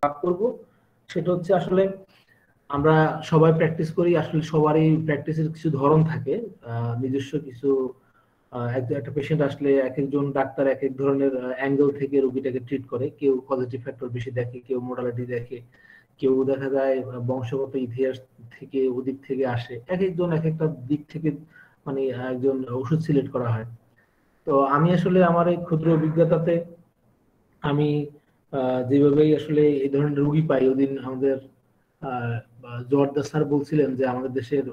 ভাগ করব সেটা হচ্ছে আসলে আমরা সবাই প্র্যাকটিস করি, আসলে সবারই প্র্যাকটিসের কিছু ধরন থাকে, নিজস্ব কিছু একটা পেশেন্ট আসলে এক একজন ডাক্তার এক এক ধরনের অ্যাঙ্গেল থেকে রোগীটাকে ট্রিট করে। কেউ পজিটিভ ফ্যাক্টর বেশি দেখে, কেউ মোডালিটি দেখে, কেউ দেখা যায় বংশগত ইতিহাস থেকে ওদিক থেকে আসে, এক একজন এক একটা দিক থেকে মানে একজন ওষুধ সিলেক্ট করা হয়। তো আমি আসলে আমার এই ক্ষুদ্র অভিজ্ঞতাতে আমি যেভাবেই আসলে এই ধরনের রোগী পাই, ওদিন আমাদের জোয়ারদার স্যার বলছিলেন যে আমাদের দেশের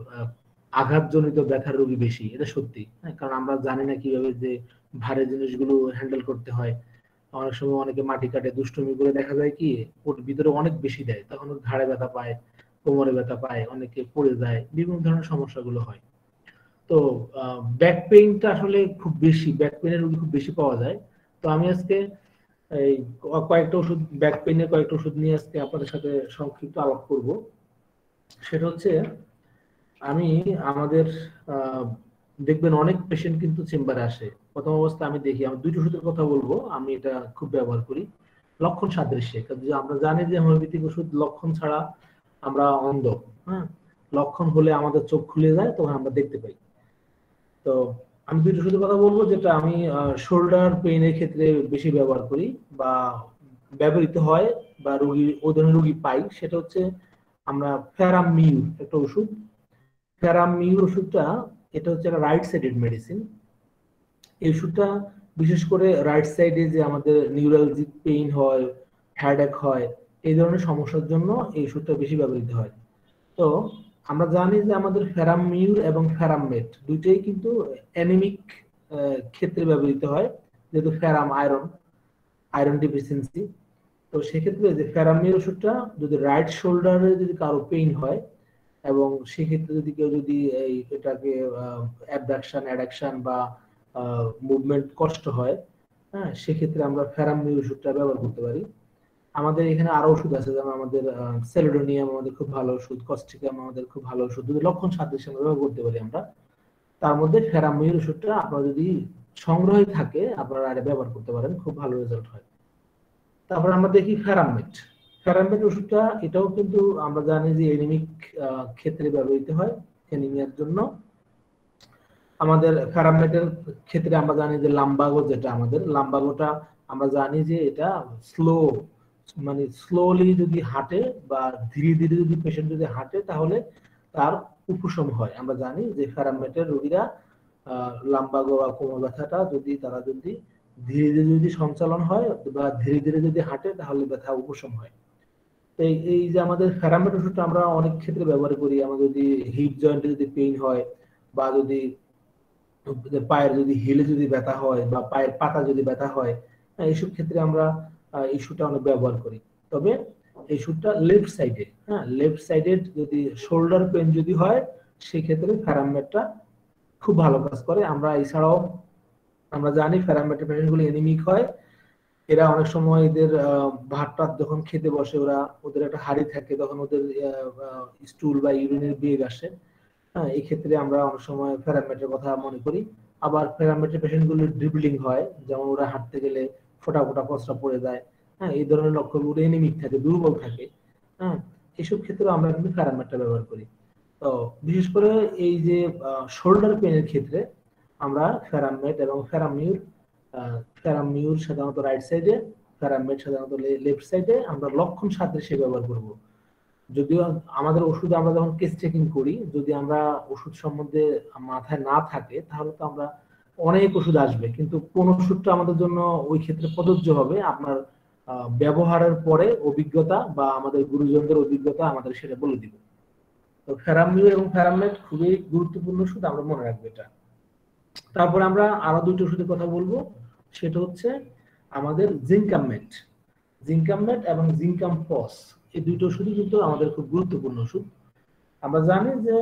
আঘাতজনিত ব্যথার রোগী বেশি। এটা সত্যি, হ্যাঁ, কারণ আমরা জানি না কিভাবে যে ভারী জিনিসগুলো হ্যান্ডেল করতে হয়। অনেক সময় অনেকে মাটি কাটে, দুষ্টুমি করে, দেখা যায় কি ওর ভিতরে অনেক বেশি দেয়, তখন ওর ঘাড়ে ব্যথা পায়, কোমরে ব্যথা পায়, অনেকে পড়ে যায়, বিভিন্ন ধরনের সমস্যাগুলো হয়। তো ব্যাক পেইনটা আসলে খুব বেশি, ব্যাক পেইনের রোগী খুব বেশি পাওয়া যায়। তো আমি আজকে এই কয়েকটা ওষুধ, ব্যাক পেইনের কয়েকটা ওষুধ নিয়ে আজকে আপনাদের সাথে সংক্ষিপ্ত আলাপ করব। সেটা হচ্ছে আমি আমাদের দেখবেন অনেক পেশেন্ট কিন্তু চেম্বারে আসে, প্রথম অবস্থা আমি দেখি, আমি দুইটা ওষুধের কথা বলবো, আমি এটা খুব ব্যবহার করি। লক্ষণ সাদৃশ্যে, আমরা জানি যে হোমিওপ্যাথিক ওষুধ লক্ষণ ছাড়া আমরা অন্ধ। হ্যাঁ, লক্ষণ হলে আমাদের চোখ খুলে যায়, তখন আমরা দেখতে পাই। তো আমি দুইটা ওষুধের কথা বলবো যেটা আমি শোল্ডার পেইনের ক্ষেত্রে বেশি ব্যবহার করি বা ব্যবহৃত হয় বা রোগী ওই ধরনের রোগী পাই। সেটা হচ্ছে আমরা ফেরামিউর একটা ওষুধ। ফেরামিউর ওষুধটা, এটা হচ্ছে একটা রাইট সাইডেড মেডিসিন। এই ওষুধটা বিশেষ করে রাইট সাইডে যে আমাদের নিউরালজিক পেইন হয়, হেডেক হয়, এই ধরনের সমস্যার জন্য এই ওষুধটা বেশি ব্যবহৃত হয়। তো আমরা জানি যে আমাদের ফেরামিউর এবং ফেরামেট দুইটাই কিন্তু অ্যানিমিক ক্ষেত্রে ব্যবহৃত হয়, যেহেতু ফেরাম আয়রন, আয়রন ডিফিসিয়েন্সি। তো সেক্ষেত্রে যে ফেরামিউর ওষুধটা যদি রাইট শোল্ডারে যদি কারো পেইন হয়, এবং সেক্ষেত্রে যদি কেউ যদি এটাকে অ্যাবডাকশন অ্যাডাকশন বা মুভমেন্ট কষ্ট হয়, হ্যাঁ, সেক্ষেত্রে আমরা ফেরামিউর ওষুধটা ব্যবহার করতে পারি। আমাদের এখানে আরো ওষুধ আছে, যেমন আমাদের সেলোডোনিয়াম আমাদের খুব ভালো ওষুধ, কস্টিকাম আমাদের খুব ভালো ওষুধ, যদি লক্ষণ সাদৃশ্য আমরা ব্যবহার করতে পারি আমরা। তার মধ্যে ফেরামিউর ওষুধটা আপনার যদি সংগ্রহে থাকে আপনারা এটা ব্যবহার করতে পারেন, খুব ভালো রেজাল্ট হয়। তারপর আমরা দেখি ফেরামেট। ফেরামেট ওষুধটা এটাও কিন্তু আমরা জানি যে এনিমিক ক্ষেত্রে ব্যবহৃত হয়, এনিমিয়ার জন্য। আমাদের ফেরামেটের ক্ষেত্রে আমরা জানি যে লাম্বাগো, যেটা আমাদের লাম্বাগোটা আমরা জানি যে এটা স্লো, মানে স্লোলি যদি হাঁটে বা ধীরে ধীরে যদি পেশেন্ট যদি হাঁটে তাহলে তার উপশম হয়। আমরা জানি যে ফেরামেটের রোগীরা লাম্বাগো বা কোমর ব্যথাটা যদি তারা যদি ধীরে ধীরে যদি সঞ্চালন হয় বা ধীরে ধীরে যদি হাঁটে তাহলে ব্যথা উপশম হয়। এই এই যে আমাদের ফেরামেট ওষুধটা আমরা অনেক ক্ষেত্রে ব্যবহার করি। আমাদের যদি হিপ জয়েন্টে যদি পেইন হয়, বা যদি পায়ের যদি হিলে যদি ব্যথা হয়, বা পায়ের পাতা যদি ব্যথা হয়, এইসব ক্ষেত্রে আমরা এই সুটা অনেক ব্যবহার করি। তবে এই সুটটা লেফট সাইডে, হ্যাঁ, লেফট সাইডে যদি শোল্ডার পেন যদি হয়, সেক্ষেত্রে ফেরামেটটা খুব ভালো কাজ করে। আমরা এছাড়াও আমরা জানি ফেরামেটের পেশেন্টগুলো এনিমিক হয়, এরা অনেক সময় এদের ভাতটা যখন খেতে বসে, ওদের একটা হাড়ি থাকে, তখন ওদের স্টুল বা ইউরিনের বেগ আসে। হ্যাঁ, এই ক্ষেত্রে আমরা অনেক সময় ফেরামেটের কথা মনে করি। আবার ফেরামেটের পেশেন্টগুলো ড্রিবলিং হয়, যেমন ওরা হাঁটতে গেলে ফোটা ফোটা প্রস্রাব পড়ে যায়। হ্যাঁ, এই ধরনের লক্ষণগুলো এনিমিক থাকে, দুর্বল থাকে। হ্যাঁ, এইসব ক্ষেত্রে আমরা কিন্তু ফেরামেটটা ব্যবহার করি। তো বিশেষ করে এই যে শোল্ডার পেনের ক্ষেত্রে আমরা ফেরামেট এবং ফেরামিউর, ফেরামিউর সাধারণত রাইট সাইডে, ফেরামেট সাধারণত লেফট সাইডে আমরা লক্ষণ সাদৃশ্যে ব্যবহার করব। যদিও আমাদের ওষুধ আমরা যখন কেস চেকিং করি, যদি আমরা ওষুধ সম্বন্ধে মাথায় না থাকে তাহলে তো আমরা অনেক ওষুধ আসবে, কিন্তু কোন ওষুধটা আমাদের জন্য ওই ক্ষেত্রে প্রযোজ্য হবে আপনার ব্যবহারের পরে অভিজ্ঞতা বা আমাদের গুরুজনদের অভিজ্ঞতা আমাদের সেটা বলে দিবে। তো ফেরামিউর এবং ফেরামেট খুবই গুরুত্বপূর্ণ ওষুধ, আমরা মনে রাখবো এটা। তারপর আমরা আরো দুটো ওষুধের কথা বলবো, সেটা হচ্ছে আমাদের জিঙ্কামেট। জিঙ্কামেট এবং জিঙ্কাম পস, এই দুটো ওষুধই কিন্তু আমাদের খুব গুরুত্বপূর্ণ ওষুধ। আমরা জানি যে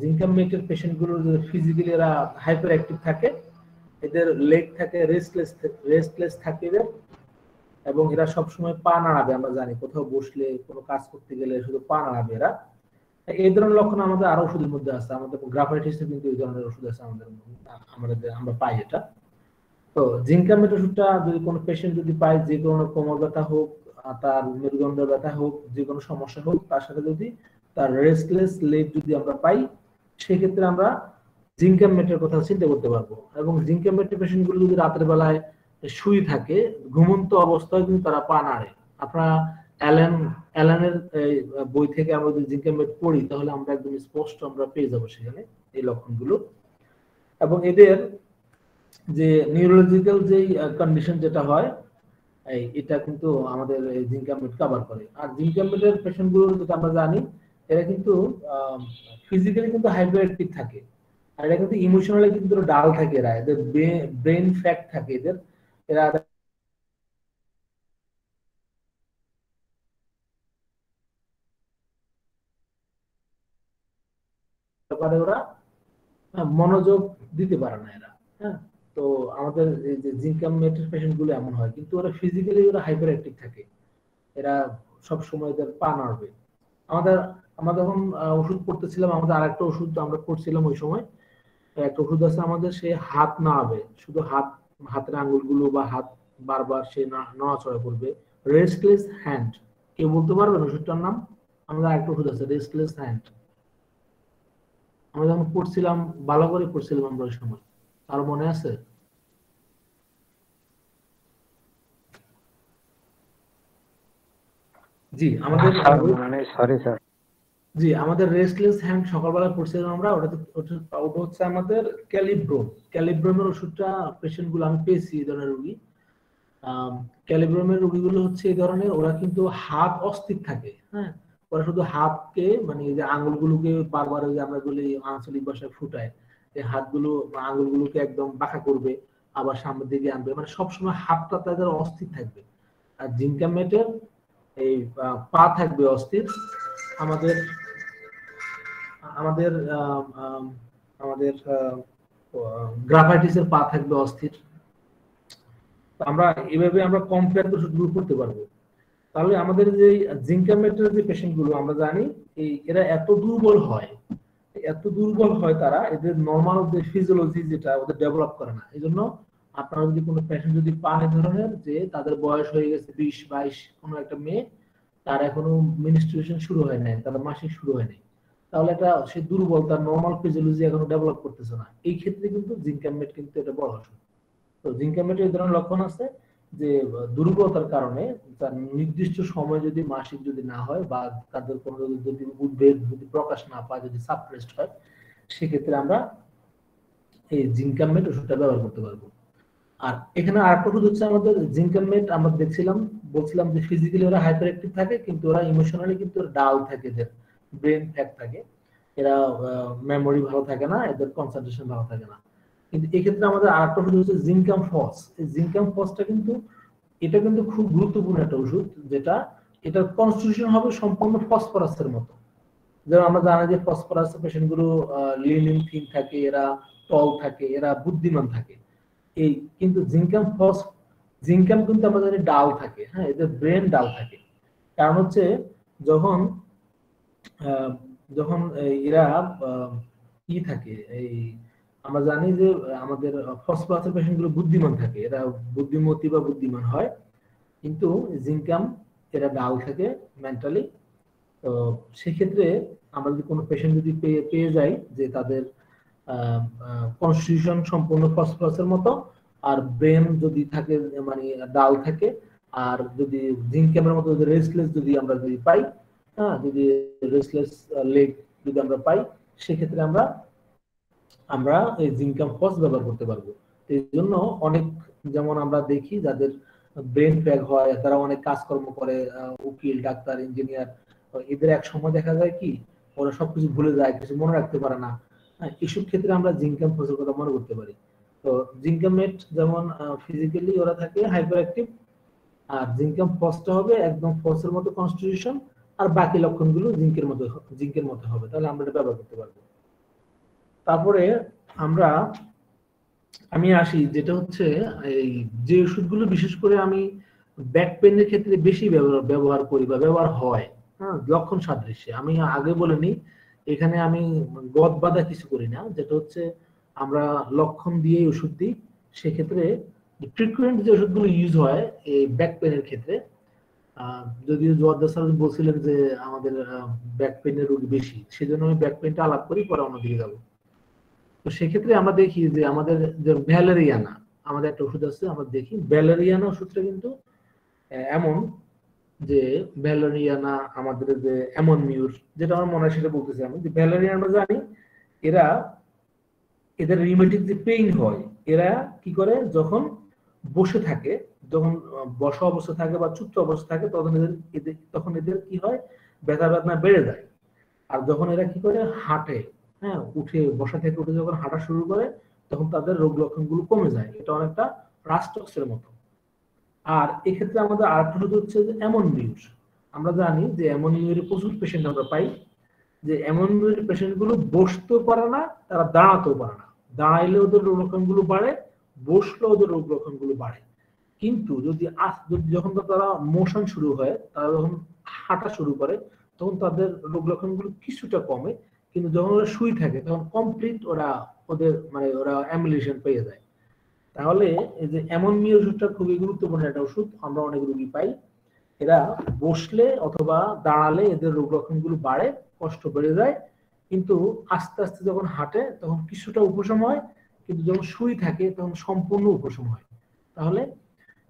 জিঙ্কামেটের পেশেন্টগুলো ফিজিক্যালি এরা হাইপার অ্যাক্টিভ থাকে, এদের লেগ থাকে রেস্টলেস, রেস্টলেস থাকে এদের, এবং এরা সবসময় পা নাড়াবে। আমরা জানি কোথাও বসলে কোনো কাজ করতে গেলে শুধু পা নাড়াবে এরা। এই ধরনের লক্ষণ আমাদের আরো ওষুধের মধ্যে আছে, আমাদের গ্রাফাইটিসে কিন্তু এই ধরনের ওষুধ আছে আমাদের, আমরা পাই এটা। তো জিঙ্কামেট ওষুধটা যদি কোনো পেশেন্ট যদি পায়, যে কোনো কোমর ব্যথা হোক, তার মেরুদণ্ডের ব্যথা হোক, যে কোনো সমস্যা হোক, তার সাথে যদি তার রেস্টলেস লেগ যদি আমরা পাই, সেক্ষেত্রে আমরা জিঙ্কামেটের কথা চিন্তা করতে পারবো। এবং জিঙ্কামেটের পেশেন্ট গুলো যদি রাতের বেলায় শুয়ে থাকে, ঘুমন্ত অবস্থায় কিন্তু তারা পা নাড়ে। আপনারা অ্যালানের বই থেকে আমরা যদি জিঙ্কামেট পড়ি, তাহলে আমরা একদম স্পষ্ট আমরা পেয়ে যাবো সেখানে এই লক্ষণগুলো। এবং এদের যে নিউরোলজিক্যাল যে কন্ডিশন যেটা হয়, এটা কিন্তু আমাদের জিঙ্কামেট কভার করে। আর জিঙ্কামেটের পেশেন্ট গুলো যেটা আমরা জানি, এরা কিন্তু ফিজিক্যালি কিন্তু হাইপার অ্যাক্টিভ থাকে, আর এটা কিন্তু ইমোশনালি কিন্তু ডাল থাকে। এরা, এদের ব্রেন ফ্যাট থাকে এদের, এরা ব্যাপারে ওরা মনোযোগ দিতে পারে না এরা। হ্যাঁ, তো আমাদের এই যে জিঙ্কামেটের পেশেন্ট গুলো এমন হয়, কিন্তু ওরা ফিজিক্যালি ওরা হাইপার অ্যাক্টিভ থাকে, এরা সব সময় এদের পা নাড়বে। আমাদের আমরা যখন ওষুধ করতেছিলাম, আমাদের আরেকটা ওষুধ আমরা করছিলাম ওই সময়, একটা ওষুধ আছে আমাদের, সে হাত নাড়াবে, শুধু হাতের আঙ্গুলগুলো বা হাত বারবার সে নড়াচড়া করবে। রেস্টলেস হ্যান্ড, কেউ বলতে পারবেন ওষুধটার নাম? আমাদের আরেকটা ওষুধ আছে রেস্টলেস হ্যান্ড, আমরা যখন পড়ছিলাম, ভালো করে পড়ছিলাম আমরা ওই সময়, আর মনে আছে? জি আমাদের সরি স্যার। জি আমাদের রেস্টলেস হ্যান্ড সকালবেলা পড়ছিলাম আমরা, ওটা হচ্ছে আমাদের ক্যালিব্রোম। ক্যালিব্রোমের ওষুধটা পেশেন্ট গুলো আমি পেয়েছি, এই ধরনের রোগী। ক্যালিব্রোমের রোগীগুলো হচ্ছে এই ধরনের, ওরা কিন্তু হাত অস্থির থাকে। হ্যাঁ, ওরা শুধু হাতকে, মানে এই যে আঙ্গুলগুলোকে বারবার, ওই যে আমরা বলি আঞ্চলিক ভাষায় ফুটায়, এই হাতগুলো বা আঙ্গুলগুলোকে একদম বাঁকা করবে, আবার সামনের দিকে আনবে, মানে সবসময় হাতটা তাদের অস্থির থাকবে। আর জিঙ্কামেটের এই পা থাকবে অস্থির। আমাদের আমাদের আমাদের গ্রাফাইটিসের পা থাকবে অস্থির। আমরা এভাবে আমরা কম্পেয়ার করে ওষুধগুলো করতে পারবো। তাহলে আমাদের যে জিঙ্কামেটের যে পেশেন্ট গুলো আমরা জানি, এরা এত দুর্বল হয়, তারা, এদের নর্মাল যে ফিজিওলজি যেটা ওদের ডেভেলপ করে না। এই জন্য আপনারা যদি কোনো পেশেন্ট যদি পান এই ধরনের, যে তাদের বয়স হয়ে গেছে 20-22, কোনো একটা মেয়ে, তার এখনো মিনিস্ট্রুয়েশন শুরু হয় নাই, তার মাসিক শুরু হয় নাই, তাহলে এটা সে দুর্বল, তার নর্মাল ফিজিওলজি এখনো ডেভেলপ করতেছে না, এই ক্ষেত্রে কিন্তু জিঙ্কামেট কিন্তু এটা বড় ওষুধ। তো জিঙ্কামেটের এই ধরনের লক্ষণ আছে যে দুর্বলতার কারণে তার নির্দিষ্ট সময় যদি মাসিক যদি না হয়, বা তাদের কোনো যদি উদ্বেগ যদি প্রকাশ না পায়, যদি সাপ্রেসড হয়, সেক্ষেত্রে আমরা এই জিঙ্কামেট ওষুধটা ব্যবহার করতে পারবো। আর এখানে আরেকটা ওষুধ হচ্ছে আমাদের জিঙ্কামেট, আমরা বলছিলাম যে ফিজিক্যালি ওরা হাইপার অ্যাক্টিভ থাকে, কিন্তু ওরা ইমোশনালি কিন্তু ডাল থাকে, এদের ব্রেন ফ্যাট থাকে, এরা মেমোরি ভালো থাকে না, এদের কনসেন্ট্রেশন ভালো থাকে না। কিন্তু এক্ষেত্রে আমাদের আরেকটা ওষুধ হচ্ছে জিঙ্কাম ফস। এই জিঙ্কাম ফসটা কিন্তু, এটা কিন্তু খুব গুরুত্বপূর্ণ একটা ওষুধ, যেটা এটার কনস্টিটিউশন হবে সম্পূর্ণ ফসফরাসের মতো। যেমন আমরা জানি যে ফসফরাস পেশেন্ট গুলো লিনিন থিন থাকে, এরা টল থাকে, এরা বুদ্ধিমান থাকে। এই কিন্তু জিঙ্কাম কিন্তু আমরা জানি ডাল থাকে। হ্যাঁ, এদের ব্রেন ডাল থাকে। কারণ হচ্ছে যখন আহ, যখন এরা কি থাকে, এই আমরা জানি যে আমাদের ফসফরাসের পেশেন্ট গুলো বুদ্ধিমান থাকে, এরা বুদ্ধিমতী বা বুদ্ধিমান হয়, কিন্তু জিঙ্কাম এরা ডাল থাকে মেন্টালি। তো সেক্ষেত্রে আমরা যদি কোনো পেশেন্ট যদি পেয়ে যাই যে তাদের কনস্টিটিউশন সম্পূর্ণ ফসফরাসের মতো, আর ব্রেন যদি থাকে মানে ডাল থাকে, আর যদি জিঙ্কামের মতো রেস্টলেস যদি আমরা যদি পাই, হ্যাঁ, যদি রেস্টলেস লেগ যদি আমরা পাই, সেক্ষেত্রে আমরা আমরা এই জিঙ্কাম ফস ব্যবহার করতে পারবো। এই জন্য অনেক, যেমন আমরা দেখি যাদের ব্রেন ফ্যাগ হয়, তারা অনেক কাজকর্ম করে, উকিল, ডাক্তার, ইঞ্জিনিয়ার, এদের এক সময় দেখা যায় কি ওরা সবকিছু ভুলে যায়, কিছু মনে রাখতে পারে না। হ্যাঁ, এইসব ক্ষেত্রে আমরা জিঙ্কাম ফসের কথা মনে করতে পারি। তো জিঙ্কামেট যেমন ফিজিক্যালি ওরা থাকে হাইপার অ্যাক্টিভ, আর জিঙ্কাম ফসটা হবে একদম ফসের মতো কনস্টিটিউশন, আর বাকি লক্ষণগুলো জিঙ্কের মতো হবে, তাহলে আমরা এটা ব্যবহার করতে পারবো। তারপরে আমরা আমি আসি যেটা হচ্ছে এই যে ওষুধগুলো বিশেষ করে আমি ব্যাক পেনের ক্ষেত্রে বেশি ব্যবহার করি বা ব্যবহার হয়, হ্যাঁ, লক্ষণ সাদৃশ্যে। আমি আগে বলিনি, এখানে আমি গদ বাঁধা কিছু করি না, যেটা হচ্ছে আমরা লক্ষণ দিয়ে ওষুধ দিই। সেক্ষেত্রে ফ্রিকুয়েন্ট যে ওষুধগুলো ইউজ হয় এই ব্যাক পেনের ক্ষেত্রে, যদিও জোয়াদ্দা স্যার বলছিলেন যে আমাদের ব্যাক পেইনের রোগী বেশি, সেজন্য আমি ব্যাক পেইনটা আলাপ করি, পরে অন্যদিকে যাবো। তো সেক্ষেত্রে আমরা দেখি যে আমাদের যে ভ্যালেরিয়ানা, আমাদের একটা ওষুধ আছে, আমরা দেখি ভ্যালেরিয়ানা ওষুধটা কিন্তু এমন যে ভ্যালেরিয়ানা আমাদের যে অ্যামোনিউর, যেটা আমার মনে হয় সেটা বলতেছি আমি, যে ভ্যালেরিয়ানা আমরা জানি এরা, এদের রিউমেটিক যে পেইন হয়, এরা কি করে যখন বসে থাকে, যখন বসা অবস্থা থাকে বা চুপ্ত অবস্থা থাকে, তখন এদের কি হয়, ব্যথা বেদনা বেড়ে যায়। আর যখন এরা কি করে হাঁটে, হ্যাঁ, উঠে বসা থেকে উঠে যখন হাঁটা শুরু করে, তখন তাদের রোগ লক্ষণগুলো কমে যায়। এটা অনেকটা রাস্টক্সের মতো। আর এক্ষেত্রে আমাদের আরেকটা ওষুধ হচ্ছে যে অ্যামোনিউর। আমরা জানি যে অ্যামোনিউরের প্রচুর পেশেন্ট আমরা পাই, যে অ্যামোনিউরের পেশেন্ট গুলো বসতেও পারে না, তারা দাঁড়াতেও পারে না। দাঁড়াইলে ওদের রোগ লক্ষণগুলো বাড়ে, বসলে ওদের রোগ লক্ষণগুলো বাড়ে। কিন্তু যখন তারা মোশন শুরু হয়, তারা যখন হাঁটা শুরু করে, তখন তাদের রোগ লক্ষণগুলো কিছুটা কমে। কিন্তু যখন ওরা শুয়ে থাকে, তখন কমপ্লিট ওরা অ্যাম্বুলেশন পেয়ে যায়। তাহলে এই যে অ্যামোনিয়া ওষুধটা খুবই গুরুত্বপূর্ণ একটা ওষুধ, আমরা অনেক রোগী পাই। এরা বসলে অথবা দাঁড়ালে এদের রোগ লক্ষণগুলো বাড়ে, কষ্ট বেড়ে যায়। কিন্তু আস্তে আস্তে যখন হাঁটে তখন কিছুটা উপশম হয়, কিন্তু যখন শুয়ে থাকে তখন সম্পূর্ণ উপশম হয়। তাহলে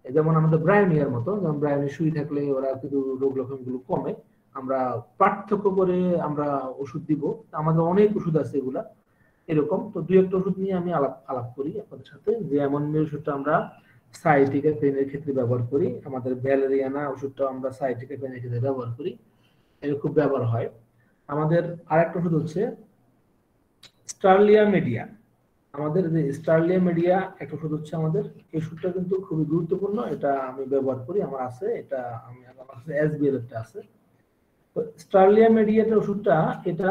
যেমন আমাদের ব্রায়োনিয়ার মতো, যেমন ব্রায়োনি শুয়ে থাকলে ওরা কিন্তু রোগ লক্ষণগুলো কমে। আমরা পার্থক্য করে আমরা ওষুধ দিব, আমাদের অনেক ওষুধ আছে এগুলা এরকম। তো দুই একটা ওষুধ নিয়ে আমি আলাপ করি আপনাদের সাথে, যে এমন ওষুধটা আমরা সাইটিকা পেনের ক্ষেত্রে ব্যবহার করি, আমাদের ভ্যালেরিয়ানা ওষুধটা আমরা সাইটিকা পেনের ক্ষেত্রে ব্যবহার করি, এর খুব ব্যবহার হয়। আমাদের আরেকটা ওষুধ হচ্ছে স্টারলিয়া মিডিয়া। আমাদের যে স্টারলিয়া মিডিয়া একটা ওষুধ হচ্ছে আমাদের, এই ওষুধটা কিন্তু খুবই গুরুত্বপূর্ণ, এটা আমি ব্যবহার করি, আমার আছে এটা, আমার কাছে এসবিএল এর আছে। তো স্টারলিয়া মিডিয়ার ওষুধটা, এটা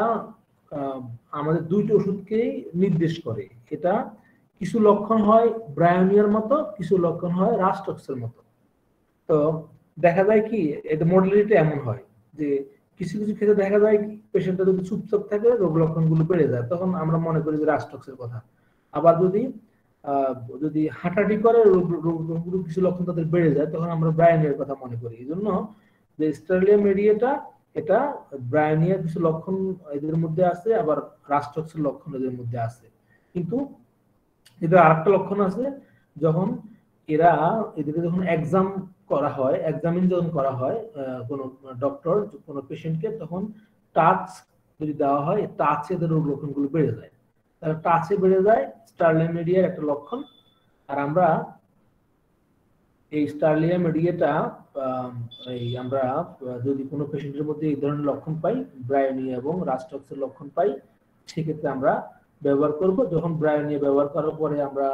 আমাদের দুইটা ওষুধকেই নির্দেশ করে। এটা কিছু লক্ষণ হয় ব্রায়োনিয়ার মতো, কিছু লক্ষণ হয় রাস্টক্সের মতো। তো দেখা যায় কি, এটা মডেলিটি এমন হয় যে কিছু কিছু ক্ষেত্রে দেখা যায় পেশেন্টটা যদি চুপচাপ থাকে, রোগ লক্ষণগুলো বেড়ে যায়, তখন আমরা মনে করি যে রাস্টক্সের কথা। আবার যদি হাঁটাহাঁটি করে, রোগগুলো কিছু লক্ষণ তাদের বেড়ে যায়, তখন আমরা ব্রায়োনিয়ার কথা মনে করি। এই জন্য যে স্টারলিয়া মিডিয়াটা, এটা ব্রায়োনিয়ার কিছু লক্ষণ এদের মধ্যে আছে, আবার রাস্টক্সের লক্ষণ এদের মধ্যে আছে। কিন্তু এদের আরেকটা লক্ষণ আছে, যখন এদেরকে যখন এক্সাম করা হয়, এক্সামিন যখন করা হয় কোনো ডক্টর কোনো পেশেন্টকে, তখন টাচ যদি দেওয়া হয়, টাচে এদের রোগ লক্ষণগুলো বেড়ে যায়। তাহলে টাচে বেড়ে যায় স্টারলিয়া মিডিয়ার একটা লক্ষণ। আর আমরা এই স্টারলিয়া মিডিয়াটা আমরা যদি কোনো পেশেন্টের মধ্যে এই ধরনের লক্ষণ পাই, ব্রায়োনিয়া এবং রাস্টক্সের লক্ষণ পাই, সেক্ষেত্রে আমরা ব্যবহার করব। যখন ব্রায়োনিয়া ব্যবহার করার পরে আমরা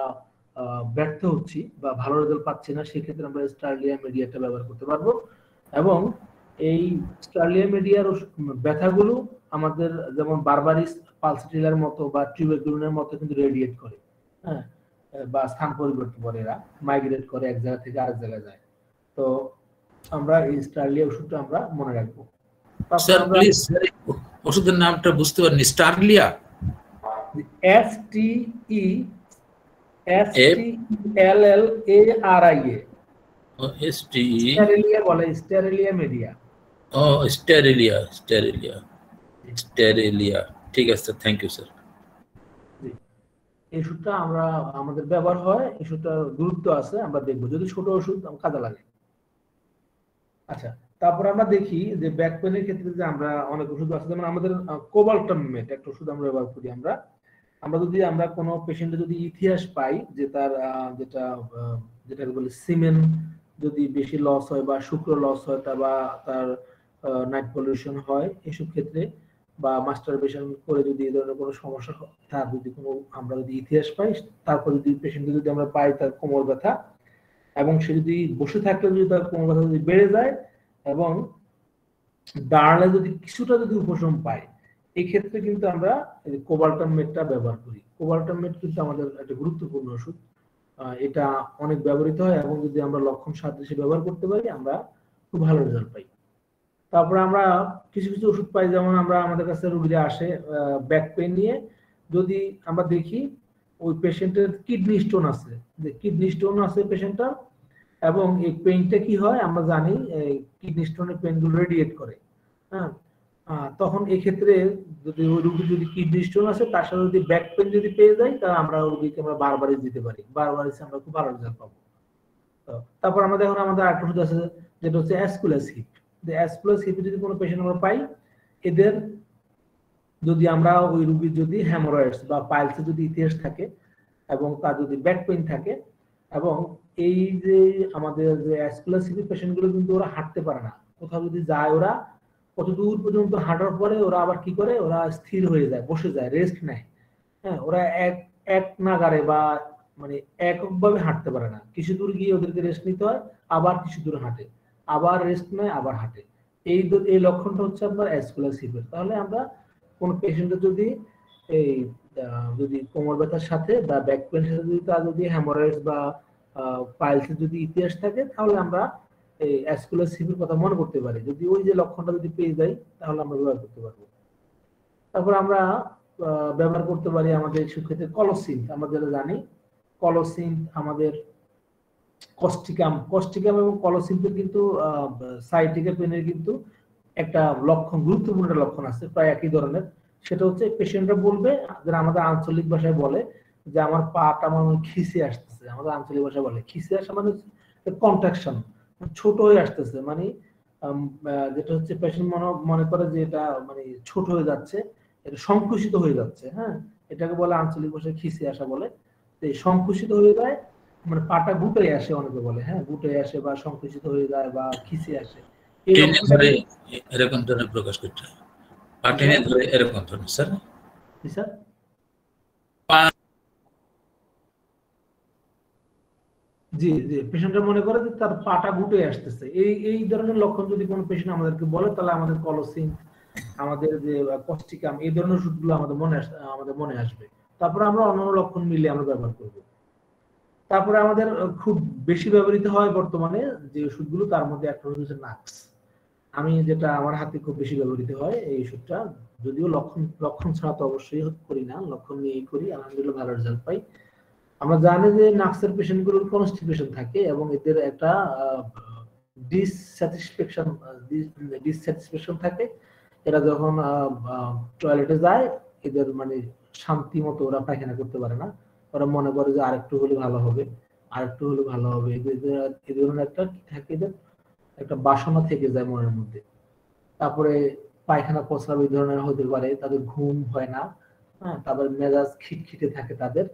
ব্যর্থ হচ্ছি বা ভালো রেজাল্ট পাচ্ছি না, সেক্ষেত্রে আমরা স্টারলিয়া মিডিয়াটা ব্যবহার করতে পারবো। এবং এই স্টারলিয়া মিডিয়ার ব্যথাগুলো আমাদের যেমন বারবারিস পালসিটিলার মতো বা টিউবারকুলিনের মতো কিন্তু রেডিয়েট করে, হ্যাঁ, বা স্থান পরিবর্তন করে, এরা মাইগ্রেট করে, এক জায়গা থেকে আরেক জায়গায় যায়। তো আমরা এই স্টারলিয়া ওষুধটা আমরা মনে রাখবো। স্যার প্লিজ, ওষুধের নামটা বুঝতে পারিনি। স্টারলিয়া, STELLARIA, স্টেরিলিয়া বলে, স্টেরিলিয়া মিডিয়া। ও স্টেরিলিয়া, স্টেরিলিয়া, স্টেরিলিয়া, ঠিক আছে স্যার, থ্যাংক ইউ স্যার। এই ওষুধটা আমরা আমাদের ব্যবহার হয়, এই ওষুধটার গুরুত্ব আছে, আমরা দেখবো যদি ছোট ওষুধ কাজে লাগে। আচ্ছা, তারপর আমরা দেখি যে ব্যাক পেনের ক্ষেত্রে যে আমরা অনেক ওষুধ আছে, যেমন আমাদের কোবাল্টামেট একটা ওষুধ আমরা ব্যবহার করি। আমরা যদি কোনো পেশেন্টের যদি ইতিহাস পাই যে তার যেটাকে বলে সিমেন যদি বেশি লস হয় বা শুক্র লস হয়, বা তার নাইট পলিউশন হয়, এসব ক্ষেত্রে বা মাস্টারবেশন করে যদি এই ধরনের কোনো সমস্যা হয়, তার যদি আমরা যদি ইতিহাস পাই, তারপর যদি পেশেন্টকে যদি আমরা পাই তার কোমর ব্যথা, এবং সে যদি বসে থাকলে যদি তার কোমর ব্যথা যদি বেড়ে যায়, এবং দাঁড়ালে যদি কিছুটা যদি উপশম পায়, এই ক্ষেত্রে কিন্তু আমরা কোবাল্টামেটটা ব্যবহার করি। কোবাল্টামেট কিন্তু আমাদের একটা গুরুত্বপূর্ণ ওষুধ, এটা অনেক ব্যবহৃত হয়, এবং যদি আমরা লক্ষণ সাদৃশ্যে ব্যবহার করতে পারি, আমরা খুব ভালো রেজাল্ট পাই। তারপরে আমরা কিছু কিছু ওষুধ পাই, যেমন আমাদের কাছে রোগীরা আসে ব্যাক পেইন নিয়ে, যদি আমরা দেখি ওই পেশেন্টের কিডনি স্টোন আছে, যে কিডনি স্টোন আছে পেশেন্টটার, এবং এই পেইনটা কি হয় আমরা জানি কিডনি স্টোনের পেইনগুলো রেডিয়েট করে। হ্যাঁ, তখন এই ক্ষেত্রে যদি ওই রোগী যদি কিডনি স্টোন আছে তার সাথে যদি ব্যাক পেইন যদি পেয়ে যায় তাহলে আমরা রোগীকে আমরা বারবারই দিতে পারি, বারবারই আমরা খুব ভালো রেজাল্ট পাবো। তারপর আমরা দেখুন আমাদের আরেকটা ওষুধ আছে যেটা হচ্ছে অ্যাসকুলাস হিপ। অ্যাসকুলাস হিপে যদি কোনো পেশেন্ট আমরা পাই, এদের যদি আমরা ওই রোগীর যদি হ্যামোরয়েডস বা পাইলসে যদি ইতিহাস থাকে এবং তার যদি ব্যাক পেইন থাকে, এবং এই যে আমাদের যে অ্যাসকুলাস হিপ পেশেন্টগুলো কিন্তু ওরা হাঁটতে পারে না, কোথাও যদি যায় ওরা কত দূর পর্যন্ত হাঁটার পরে ওরা আবার কি করে, ওরা স্থির হয়ে যায়, বসে যায়, রেস্ট নেয়। হ্যাঁ, ওরা এক নাগারে বা মানে এককভাবে হাঁটতে পারে না, কিছু দূর গিয়ে ওদেরকে রেস্ট নিতে হয়, আবার কিছু দূর হাঁটে, আবার রেস্ট নেয়, আবার হাঁটে। এই লক্ষণটা হচ্ছে আপনার অ্যাসকুলাস হিপের। তাহলে আমরা কোন পেশেন্টের যদি এই যদি কোমর ব্যথার সাথে বা ব্যাক পেইনের সাথে যদি তার যদি হ্যামোরয়েডস বা পাইলসের যদি ইতিহাস থাকে তাহলে আমরা এই অ্যাসকুলাস হিপের কথা মনে করতে পারি। যদি ওই যে লক্ষণটা যদি পেয়ে যাই তাহলে আমরা ব্যবহার করতে পারবো। তারপর আমরা ব্যবহার করতে পারি আমাদের সুক্ষেত্রে কলোসিন। আমরা যেটা জানি কলোসিন আমাদের কস্টিকাম এবং কলোসিনের কিন্তু সাইটিকা পেনের কিন্তু একটা লক্ষণ, গুরুত্বপূর্ণ একটা লক্ষণ আছে প্রায় একই ধরনের। সেটা হচ্ছে পেশেন্টরা বলবে, যারা আমাদের আঞ্চলিক ভাষায় বলে যে আমার পাটা আমার খিসে আসতেছে, আমাদের আঞ্চলিক ভাষায় বলে খিসে আসা মানে কন্ট্রাকশন, ছোট হয়ে আসতেছে, মানে যেটা হচ্ছে পেশেন্ট মনে করে যে এটা মানে ছোট হয়ে যাচ্ছে, এটা সংকুচিত হয়ে যাচ্ছে। হ্যাঁ, এটাকে বলে আঞ্চলিক ভাষায় খিসে আসা বলে। এই সংকুচিত হয়ে যায় মানে পাটা গুটে আসে, অনেকে বলে হ্যাঁ গুটে আসে বা সংকুচিত হয়ে যায় বা খিসে আসে। এই ধরে এরকম ধরনের প্রকাশ করতে পাটেনে ধরে এরকম ধরনের স্যার। স্যার জি জি, পেশেন্টরা মনে করে যে তার পাটা গুটে আসতেছে। এই ধরনের লক্ষণ যদি কোনো পেশেন্ট আমাদেরকে বলে তাহলে আমাদের কলোসিন, আমাদের যে কস্টিকাম, এই ধরনের ওষুধগুলো আমাদের মনে আসবে। তারপরে আমরা অন্যান্য লক্ষণ মিলে আমরা ব্যবহার করব। তারপরে আমাদের খুব বেশি ব্যবহৃত হয় বর্তমানে যে ওষুধগুলো, তার মধ্যে একটা হচ্ছে নাক্স। আমি যেটা আমার হাতে খুব বেশি ব্যবহৃত হয় এই ওষুধটা, যদিও লক্ষণ ছাড়া তো অবশ্যই করি না, লক্ষণ নিয়েই করি, আলহামদুলিল্লাহ ভালো রেজাল্ট পাই। আমরা জানি যে নাক্সের পেশেন্টগুলোর কনস্টিপেশন থাকে এবং এদের একটা ডিসস্যাটিসফ্যাকশন থাকে। এরা যখন টয়লেটে যায় এদের মানে শান্তি মতো ওরা পায়খানা করতে পারে না, ওরা মনে করে যে আরেকটু হলে ভালো হবে, আরেকটু হলে ভালো হবে। এই ধরনের একটা কি থাকে, এদের একটা বাসনা থেকে যায় মনের মধ্যে। তারপরে পায়খানা প্রস্রাব এই ধরনের হতে পারে, তাদের ঘুম হয় না। হ্যাঁ, তারপরে মেজাজ খিটখিটে থাকে তাদের।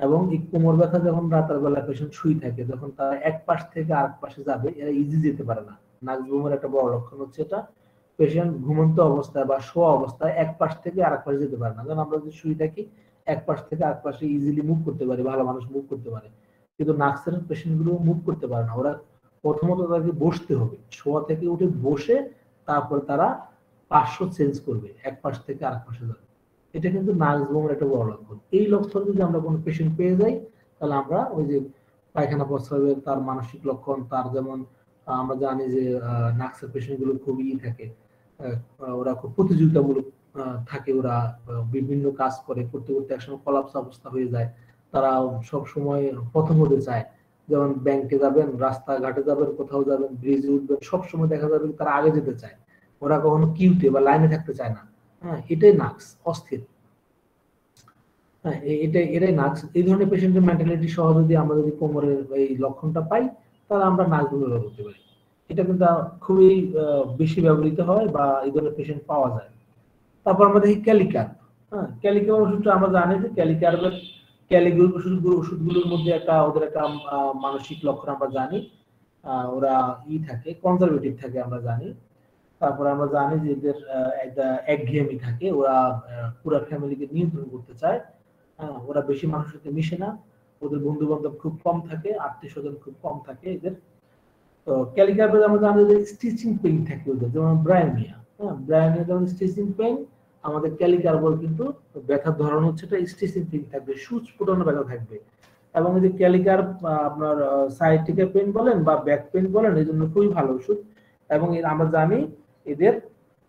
এবং এই কোমর ব্যথা যখন রাতের বেলা পেশেন্ট শুয়ে থাকে, যখন তারা এক পাশ থেকে আরেক পাশে যাবে এরা ইজি যেতে পারে না। নাক ঘুমের একটা বড় লক্ষণ হচ্ছে এটা, পেশেন্ট ঘুমন্ত অবস্থায় বা শোয়া অবস্থায় এক পাশ থেকে আরেক পাশে যেতে পারে না। যেমন আমরা যদি শুয়ে থাকি এক পাশ থেকে আরেক পাশে ইজিলি মুভ করতে পারি, ভালো মানুষ মুভ করতে পারে, কিন্তু নাক্সের পেশেন্ট গুলো মুভ করতে পারে না। ওরা প্রথমত তাদেরকে বসতে হবে, শোয়া থেকে উঠে বসে তারপর তারা পার্শ্ব চেঞ্জ করবে, এক পাশ থেকে আরেক পাশে যাবে। এটা কিন্তু নার্স ঘুমের একটা বড় লক্ষণ। এই লক্ষণ যদি আমরা কোনো পেশেন্ট পেয়ে যাই তাহলে আমরা ওই যে পায়খানা প্রস্রাবের তার মানসিক লক্ষণ, তার যেমন আমরা জানি যে নার্সের পেশেন্ট গুলো খুবই থাকে, ওরা খুব প্রতিযোগিতামূলক থাকে, ওরা বিভিন্ন কাজ করে করতে করতে একসময় কলাপস অবস্থা হয়ে যায়, তারা সব সময় প্রথম হতে চায়। যেমন ব্যাংকে যাবেন, রাস্তাঘাটে যাবেন, কোথাও যাবেন, ব্রিজে উঠবেন, সবসময় দেখা যাবে তারা আগে যেতে চায়, ওরা কখনো কিউতে বা লাইনে থাকতে চায় না। হ্যাঁ, এটাই নাক্স, অস্থির। হ্যাঁ, এটাই নাক্স। এই ধরনের পেশেন্টের মেন্টালিটি সহ যদি আমরা যদি কোমরের এই লক্ষণটা পাই তাহলে আমরা নাক্স ব্যবহার করতে পারি। এটা কিন্তু খুবই বেশি ব্যবহৃত হয় বা এই ধরনের পেশেন্ট পাওয়া যায়। তারপর আমরা দেখি ক্যালিকার্প। হ্যাঁ, ক্যালিকার্প ওষুধটা আমরা জানি যে ক্যালিকার্পের ওষুধগুলোর মধ্যে ওদের একটা মানসিক লক্ষণ আমরা জানি, ওরা থাকে কনজারভেটিভ থাকে আমরা জানি। তারপরে আমরা জানি যে এদের একটা একঘেয়েমি থাকে, ওরা পুরো ফ্যামিলিকে নিয়ন্ত্রণ করতে চায়। ওরা বেশি মানুষের সাথে মিশে না, ওদের বন্ধু বান্ধব খুব কম থাকে, আত্মীয় স্বজন খুব কম থাকে এদের। তো ক্যালিকার্পে আমরা জানি যে স্টিচিং পেইন থাকে ওদের, যেমন ব্রায়োনিয়া। হ্যাঁ, ব্রায়োনিয়া যেমন স্টিচিং পেইন, আমাদের ক্যালিকার্পের কিন্তু ব্যথার ধরন হচ্ছে এটা স্টিচিং পেইন থাকবে, সূচ ফুটানো ব্যথা থাকবে। এবং এই যে ক্যালিকার্প আপনার সাইটিকা পেইন বলেন বা ব্যাক পেইন বলেন, এই জন্য খুবই ভালো ওষুধ। এবং আমরা জানি এদের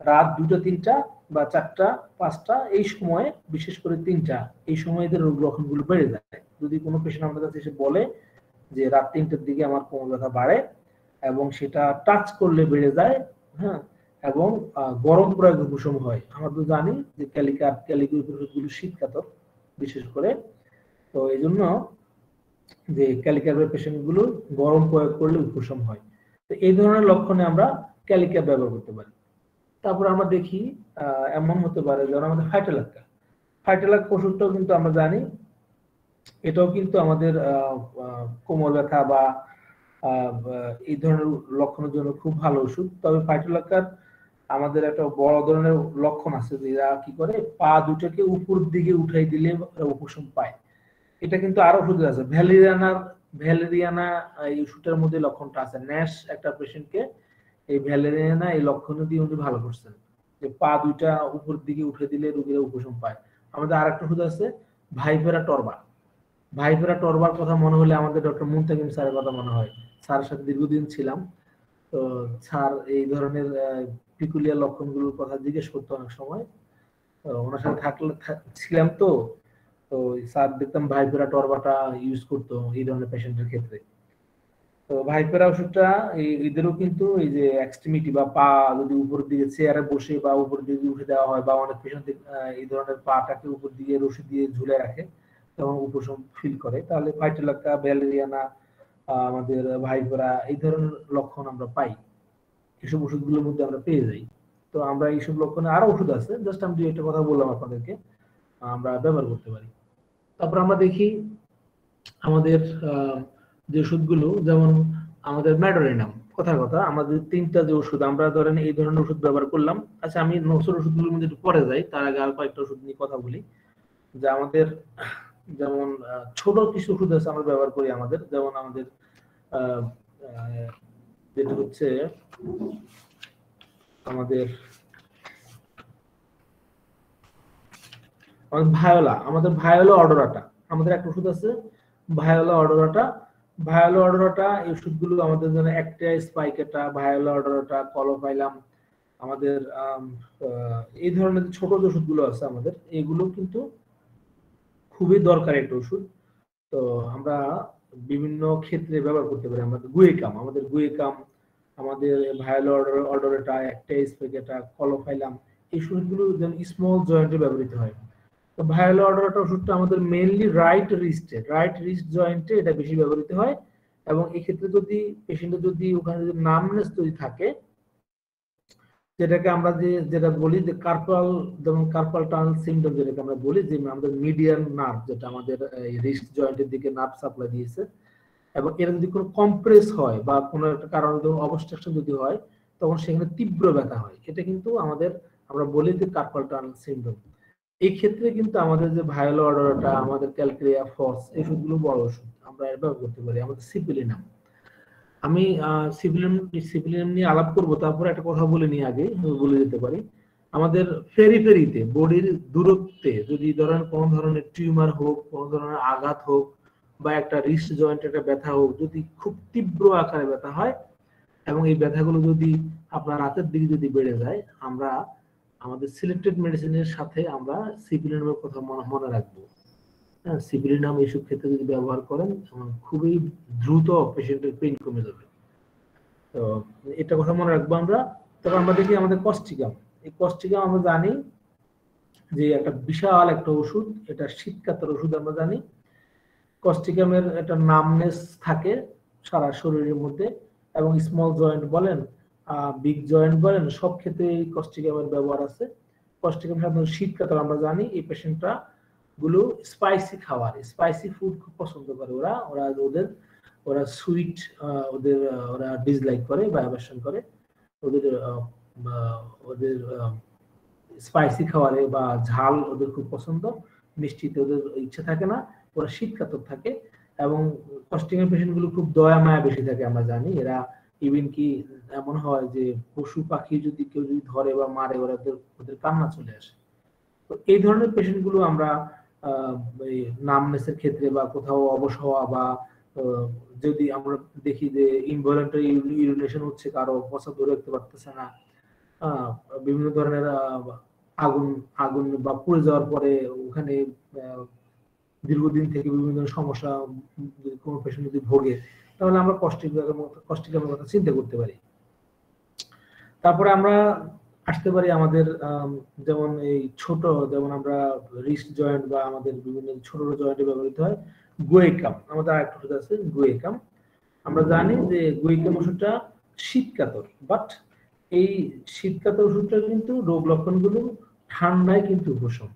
রাত 2টা 3টা বা 4টা 5টা এই সময়ে, বিশেষ করে 3টা এই সময় এদের রোগ লক্ষণগুলো বেড়ে যায়। যদি কোনো পেশেন্ট আমাদের কাছে এসে বলে যে রাত 3টের দিকে আমার কোমর ব্যথা বাড়ে এবং সেটা টাচ করলে বেড়ে যায়, হ্যাঁ, এবং গরম প্রয়োগ উপশম হয়। আমরা তো জানি যে ক্যালিকো ওষুধগুলো শীতকাতর বিশেষ করে, তো এই জন্য যে ক্যালিক্যাপের পেশেন্ট গুলো গরম প্রয়োগ করলে উপশম হয়। তো এই ধরনের লক্ষণে আমরা ক্যালিক্যাপ ব্যবহার করতে পারি। তারপর আমরা দেখি এমন হতে পারে যেমন আমাদের ফাইটেলাক্কা ওষুধটাও কিন্তু আমরা জানি এটাও কিন্তু আমাদের কোমর ব্যথা বা এই ধরনের লক্ষণের জন্য খুব ভালো ওষুধ। তবে ফাইটেলাক্কার আমাদের একটা বড় ধরনের লক্ষণ আছে যে এরা কি করে পা দুটাকে উপর দিকে উঠাই দিলে উপশম পায়। এটা কিন্তু আরো ওষুধ আছে, ভ্যালেরিয়ানা এই ওষুধটার মধ্যে লক্ষণটা আছে। ন্যাশ একটা পেশেন্টকে এই ভ্যালেরিয়ানা এই লক্ষণ দিয়ে উনি ভালো করছেন, যে পা দুইটা উপর দিকে উঠে দিলে রোগীরা উপশম পায়। আমাদের আরেকটা ওষুধ আছে ভাইপেরা টরবার কথা মনে হলে আমাদের ডক্টর মুনতাকিম স্যারের কথা মনে হয়। স্যারের সাথে দীর্ঘদিন ছিলাম, তো স্যার এই ধরনের পিকুলিয়ার লক্ষণগুলোর কথা জিজ্ঞেস করতো অনেক সময়, ওনার সাথে ছিলাম তো স্যার দেখতাম ভাইপেরা টরবাটা ইউজ করতো এই ধরনের পেশেন্টের ক্ষেত্রে। তো ভাইপেরা ওষুধটা এদেরও কিন্তু এই যে এক্সট্রিমিটি বা পা যদি উপরের দিকে চেয়ারে বসে বা উপর দিকে উঠে দেওয়া হয় বা অনেক পেশেন্ট এই ধরনের পাটাকে উপর দিকে রশি দিয়ে ঝুলে রাখে তখন উপশম ফিল করে, তাহলে ফাইটেলাক্কা, ভ্যালেরিয়ানা, আমাদের ভাইপেরা এই ধরনের লক্ষণ আমরা পাই, এসব ওষুধগুলোর মধ্যে আমরা পেয়ে যাই। তো আমরা এইসব লক্ষণে আরো ওষুধ আছে, জাস্ট আমি একটা কথা বললাম আপনাদেরকে, আমরা ব্যবহার করতে পারি। তারপর আমরা দেখি আমাদের যে ওষুধগুলো, যেমন আমাদের ম্যাডোরিনাম, কথার কথা আমাদের 3টা যে ওষুধ আমরা ধরেন এই ধরনের ওষুধ ব্যবহার করলাম। আচ্ছা আমি নসর ওষুধগুলোর মধ্যে একটু পরে যাই, তার আগে আর কয়েকটা ওষুধ নিয়ে কথা বলি। যে আমাদের যেমন ছোট কিছু ওষুধ আছে আমরা ব্যবহার করি আমাদের, যেমন আমাদের যেটা হচ্ছে আমাদের ভায়োলা অডোরাটা, আমাদের একটা ওষুধ আছে ভায়োলা অডোরাটা। এই ওষুধগুলো আমাদের জন্য একটা স্পাইকেটা, ভায়োলা অডোরাটা, কলোফাইলাম, আমাদের এই ধরনের ছোট যে ওষুধগুলো আছে আমাদের, এগুলো কিন্তু খুবই দরকারি একটা ওষুধ। তো আমরা বিভিন্ন ক্ষেত্রে ব্যবহার করতে পারি। আমাদের গুয়েকাম, আমাদের ভায়োলা অডোরাটা, একটা স্পাইকেটা, কলোফাইলাম, এই ওষুধগুলো যেমন স্মল জয়েন্টে ব্যবহৃত হয়। তো ভায়োলা অডোরাটা ওষুধটা আমাদের মেইনলি রাইট রিস্ট জয়েন্টে এটা বেশি ব্যবহৃত হয়, এবং এই ক্ষেত্রে যদি পেশেন্টের যদি ওখানে যদি নামনেস যদি থাকে, যেটাকে আমরা যেটা বলি যে কার্পাল টানেল সিনড্রোম, যেটাকে আমরা বলি যে আমাদের মিডিয়ান নার্ভ যেটা আমাদের রিস্ট জয়েন্টের দিকে নার্ভ সাপ্লাই দিয়েছে, এবং এর যদি কোনো কম্প্রেস হয় বা কোনো একটা কারণে অবস্ট্রাকশন যদি হয় তখন সেখানে তীব্র ব্যথা হয়। এটা কিন্তু আমরা বলি যে কার্পাল টানেল সিনড্রোম। এই ক্ষেত্রে কিন্তু আমাদের যে ভায়োলা অডোরাটা, আমাদের ক্যালকেরিয়া ফস, এই ওষুধগুলো বড় ওষুধ, আমরা এর ব্যবহার করতে পারি। আমাদের সিপিলিনাম, আমি সিপিলিনাম নিয়ে আলাপ করব, তারপরে একটা কথা বলে নিয়ে আগে বলে দিতে পারি। আমাদের পেরিফেরিতে বডির দূরত্বে যদি ধরেন কোনো ধরনের টিউমার হোক, কোনো ধরনের আঘাত হোক, বা একটা রিস্ট জয়েন্টে একটা ব্যথা হোক, যদি খুব তীব্র আকারে ব্যথা হয় এবং এই ব্যথাগুলো যদি আপনার রাতের দিকে যদি বেড়ে যায়, আমরা আমাদের সিলেক্টেড মেডিসিনের সাথে আমরা সিপিলিনামের কথা মনে রাখবো। হ্যাঁ, সিপিলিনাম এইসব ক্ষেত্রে যদি ব্যবহার করেন খুবই দ্রুত পেশেন্টের পেইন কমে যাবে। তো এটা কথা মনে রাখবো আমরা। তবে আমরা দেখি আমাদের কস্টিকাম, এই কস্টিকাম আমরা জানি যে একটা বিশাল একটা ওষুধ, এটা শীতকাতর ওষুধ। আমরা জানি কস্টিকামের একটা নামনেস থাকে সারা শরীরের মধ্যে, এবং স্মল জয়েন্ট বলেন বিগ জয়েন্ট বলেন সব ক্ষেত্রে এই কস্টিকামের ব্যবহার আছে। কস্টিকাম সাধারণত শীতকাতর আমরা জানি এই পেশেন্টরা গুলো স্পাইসি ফুড খুব পছন্দ করে, ওরা সুইট ওরা ডিসলাইক করে বা অ্যাভারশন করে, ওদের স্পাইসি খাবারে বা ঝাল ওদের খুব পছন্দ, মিষ্টিতে ওদের ইচ্ছা থাকে না, ওরা শীতকাতর থাকে। এবং কস্টিকাম পেশেন্ট গুলো খুব দয়া মায়া বেশি থাকে, আমরা জানি। এরা ইভেন কি এমন হয় যে পশু পাখি যদি কেউ যদি ধরে বা মারে, ওদের কান্না চলে আসে। তো এই ধরনের পেশেন্ট গুলো আমরা নামনেসের ক্ষেত্রে বা কোথাও অবশ হওয়া বা যদি আমরা দেখি যে ইনভলিউন্টারি ইউরিনেশন হচ্ছে, কারো প্রস্রাব ধরে রাখতে পারতেছে না, বিভিন্ন ধরনের আগুন বা পুড়ে যাওয়ার পরে ওখানে দীর্ঘদিন থেকে বিভিন্ন ধরনের সমস্যা যদি কোনো পেশেন্ট যদি ভোগে, তাহলে আমরা কষ্টিকামের কথা চিন্তা করতে পারি। তারপরে আমরা আসতে পারি আমাদের যেমন এই ছোট, যেমন আমরা রিস্ট জয়েন্ট বা আমাদের বিভিন্ন ছোট জয়েন্টে ব্যবহৃত হয় গুয়েকাম। আমাদের আরেকটা ওষুধ আছে গুয়েকাম। আমরা জানি যে গুয়েকাম ওষুধটা শীতকাতর, বাট এই শীতকাতর ওষুধটা কিন্তু রোগ লক্ষণগুলো ঠান্ডায় কিন্তু উপশম,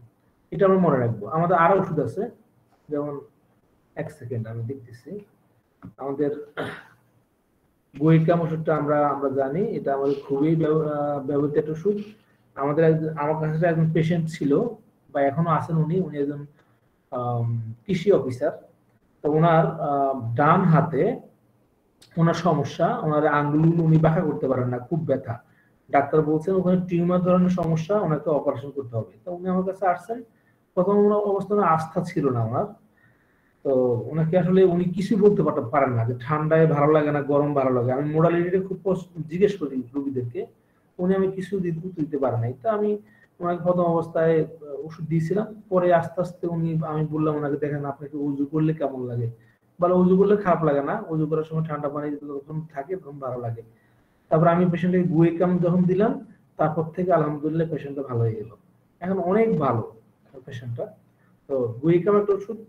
এটা আমরা মনে রাখবো। আমাদের আরো ওষুধ আছে, যেমন এক সেকেন্ড আমি দেখতেছি। আমাদের গুয়েকাম ওষুধটা আমরা জানি এটা আমাদের খুবই ব্যবহৃত একটা ওষুধ। আমার কাছে একজন পেশেন্ট ছিল বা এখনো আছেন, উনি একজন কৃষি অফিসার। তো ওনার ডান হাতে ওনার সমস্যা, ওনার আঙ্গুলগুলো উনি বাঁকা করতে পারেন না, খুব ব্যথা। ডাক্তার বলছেন ওখানে টিউমার ধরনের সমস্যা, ওনাকে অপারেশন করতে হবে। তো উনি আমার কাছে আসছেন, প্রথম অবস্থায় আস্থা ছিল না ওনার। তো ওনাকে আসলে উনি কিছু বলতে পারেন না যে ঠান্ডায় ভালো লাগে না গরম ভালো লাগে। আমি মোডালিটিটা খুব জিজ্ঞেস করি রোগীদেরকে, উনি আমি কিছু দিতে পারে নাই। তো আমি ওনাকে প্রথম অবস্থায় ওষুধ দিয়েছিলাম, পরে আস্তে আস্তে আমি বললাম ওনাকে, দেখেন আপনাকে উজু করলে কেমন লাগে, বলে উজু করলে খারাপ লাগে না, উজু করার সময় ঠান্ডা পানি যখন থাকে তখন ভালো লাগে। তারপর আমি পেশেন্টকে গুয়েকাম যখন দিলাম, তারপর থেকে আলহামদুলিল্লাহ পেশেন্টটা ভালো হয়ে গেল, এখন অনেক ভালো পেশেন্টটা। তো গুয়েকাম একটা ওষুধ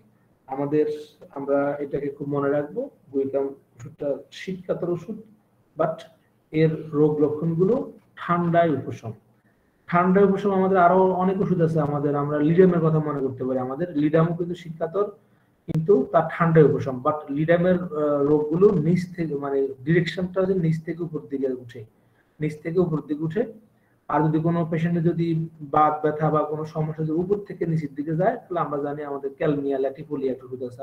আমরা এটাকে খুব মনে রাখবো। গুয়েকাম ওষুধটা শীতকাতর ওষুধ, বাট এর রোগ লক্ষণগুলো ঠান্ডায় উপশম। ঠান্ডায় উপশম আমাদের আরো অনেক ওষুধ আছে। আমরা লিডামের কথা মনে করতে পারি। আমাদের লিডামও কিন্তু শীতকাতর, কিন্তু তার ঠান্ডায় উপশম। বাট লিডামের রোগগুলো নিচ থেকে, মানে ডিরেকশনটা যে নিচ থেকে উপর দিকে উঠে। আর যদি কোনো পেশেন্টের যদি বাত ব্যথা বা কোনো সমস্যা যদি উপর থেকে নিচের দিকে যায়, তাহলে আমরা জানি আমাদের ক্যালমিয়া ল্যাটিফোলিয়া একটা ওষুধ আছে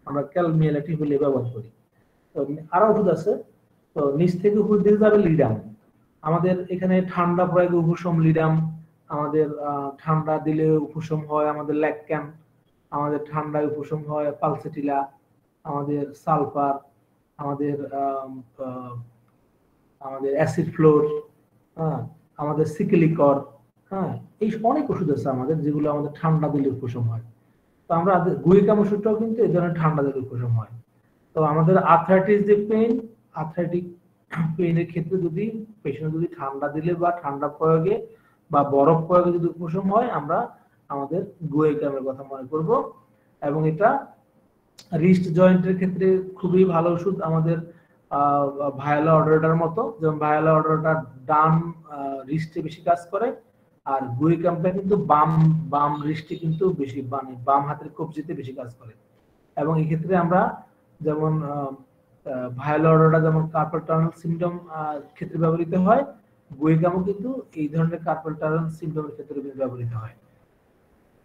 আমরা ক্যালমিয়া ল্যাটিফোলিয়া ব্যবহার করি। তো আরো ওষুধ আছে। তো নিচ থেকে উপর দিকে যাবে লিডাম। আমাদের এখানে ঠান্ডা প্রয়োগে উপশম লিডাম, আমাদের ঠান্ডা দিলে উপশম হয় আমাদের ল্যাকক্যাম, আমাদের ঠান্ডায় উপশম হয় পালসেটিলা, আমাদের সালফার, আমাদের অ্যাসিড ফ্লোর, হ্যাঁ, আমাদের সিকেলিকর, হ্যাঁ, এই অনেক ওষুধ আছে আমাদের যেগুলো আমাদের ঠান্ডা দিলে উপশম হয়। তো আমরা গুয়েকাম ওষুধটাও কিন্তু এই ধরনের ঠান্ডা দিলে উপশম হয়। তো আমাদের আর্থ্রাইটিক পেইনের ক্ষেত্রে যদি পেশেন্ট যদি ঠান্ডা দিলে বা ঠান্ডা প্রয়োগে বা বরফ প্রয়োগে যদি উপশম হয়, আমরা আমাদের গুয়েকামের কথা মনে করব। এবং এটা রিস্ট জয়েন্টের ক্ষেত্রে খুবই ভালো ওষুধ। আমাদের ভায়োলা অর্ডারটার মতো, যেমন ভায়োলা অর্ডারটা ডান রিস্টে বেশি কাজ করে, আর গুয়েকামটা কিন্তু বাম রিস্টে কিন্তু বেশি, মানে বাম হাতের কবজিতে বেশি কাজ করে। এবং এই ক্ষেত্রে আমরা যেমন ভায়োলা অর্ডারটা যেমন কার্পাল টানেল সিনড্রোম ক্ষেত্রে ব্যবহৃত হয়, গুয়েকামও কিন্তু এই ধরনের কার্পাল টানেল সিনড্রোমের ক্ষেত্রে ব্যবহৃত হয়।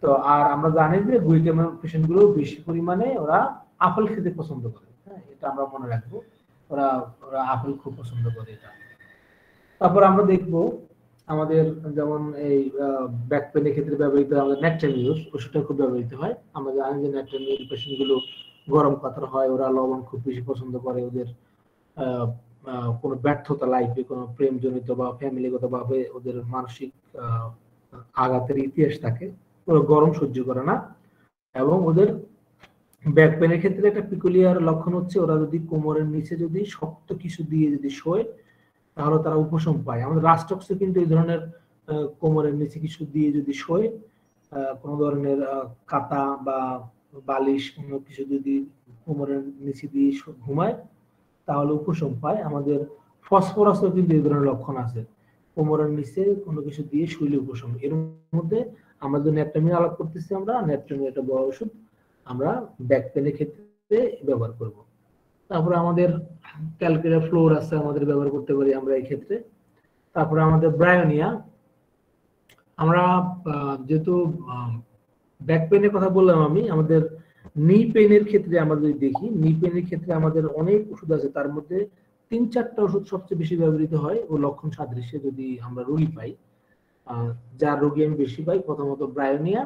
তো আর আমরা জানি যে গুয়েকামের পেশেন্টগুলো বেশি পরিমাণে ওরা আপেল খেতে পছন্দ করে, হ্যাঁ, এটা আমরা মনে রাখবো। ওরা আপেল খুব পছন্দ করে এটা। তারপর আমরা দেখবো আমাদের যেমন এই ব্যাক পেনের ক্ষেত্রে ব্যবহৃত আমাদের ন্যাট্রামিউর ওষুধটা খুব ব্যবহৃত হয়। আমরা জানি যে ন্যাট্রামিউর পেশেন্টগুলো গরম পাথর হয়, ওরা লবণ খুব বেশি পছন্দ করে। ওদের কোনো ব্যর্থতা লাইফে, কোনো প্রেমজনিত বা ফ্যামিলিগত ভাবে ওদের মানসিক আঘাতের ইতিহাস থাকে, ওরা গরম সহ্য করে না। এবং ওদের ব্যাক পেনের ক্ষেত্রে একটা পিকুলিয়ার লক্ষণ হচ্ছে, ওরা যদি কোমরের নিচে যদি শক্ত কিছু দিয়ে যদি শোয়, তাহলে তারা উপশম পায়। আমাদের রাস্টক্সে কিন্তু এই ধরনের কোমরের নিচে কিছু দিয়ে যদি শোয়, কোনো ধরনের কাতা বা বালিশ কোনো কিছু যদি কোমরের নিচে দিয়ে ঘুমায়, তাহলে উপশম পায়। আমাদের ফসফরাসও কিন্তু এই ধরনের লক্ষণ আছে, কোমরের নিচে কোনো কিছু দিয়ে শুইলে উপশম। এর মধ্যে আমরা যে ন্যাট্রামিন আলাপ করতেছি, আমরা ন্যাট্রামিন একটা বড় ওষুধ আমরা ব্যাক পেনের ক্ষেত্রে ব্যবহার করব। তারপরে আমাদের ক্যালকুলার ফ্লোর আছে, আমাদের ব্যবহার করতে পারি আমরা এই ক্ষেত্রে। তারপরে আমাদের ব্রায়োনিয়া। আমরা যেহেতু ব্যাক পেনের কথা বললাম, আমি আমাদের নি পেনের ক্ষেত্রে আমরা যদি দেখি, নি পেনের ক্ষেত্রে আমাদের অনেক ওষুধ আছে, তার মধ্যে 3-4টা ওষুধ সবচেয়ে বেশি ব্যবহৃত হয় ও লক্ষণ সাদৃশ্যে যদি আমরা রোগী পাই। যার রোগী আমি বেশি পাই, প্রথমত ব্রায়োনিয়া।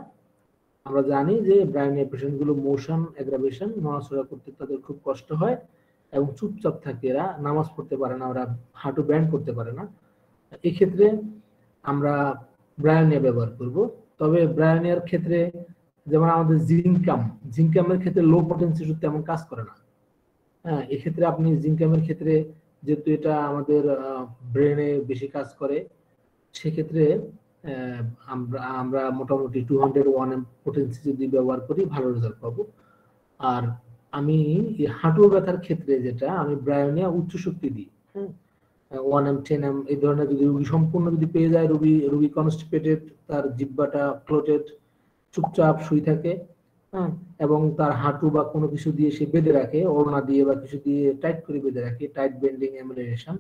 আমরা জানি যে ব্রায়োনিয়া পেশেন্টগুলো মোশন অ্যাগ্রাভেশন, নড়াচড়া করতে তাদের খুব কষ্ট হয় এবং চুপচাপ থাকে, এরা নামাজ পড়তে পারে না, ওরা হাঁটু ব্যান্ড করতে পারে না। এই ক্ষেত্রে আমরা ব্রায়োনিয়া ব্যবহার করব। তবে ব্রায়োনিয়ার ক্ষেত্রে যেমন আমাদের জিঙ্কামের ক্ষেত্রে লো পটেন্সি ওষুধ তেমন কাজ করে না। হ্যাঁ, এক্ষেত্রে আপনি জিঙ্কামের ক্ষেত্রে যেহেতু এটা আমাদের ব্রেনে বেশি কাজ করে, সেক্ষেত্রে আমরা মোটামুটি 201 পটেন্সি যদি ব্যবহার করি ভালো রেজাল্ট পাবো। আর আমি হাঁটু ব্যথার ক্ষেত্রে যেটা আমি ব্রায়োনিয়া উচ্চ শক্তি দিই, 1M 10M এই ধরনের যদি রোগী সম্পূর্ণ যদি পেয়ে যায়, রোগী কনস্টিপেটেড, তার জিহ্বাটা ক্লোটেড, চুপচাপ শুয়ে থাকে, হ্যাঁ, এবং তার হাঁটু বা কোনো কিছু দিয়ে সে বেঁধে রাখে, ওড়না দিয়ে বা কিছু দিয়ে টাইট করে বেঁধে রাখে, টাইট বেন্ডিং এমুলেশন,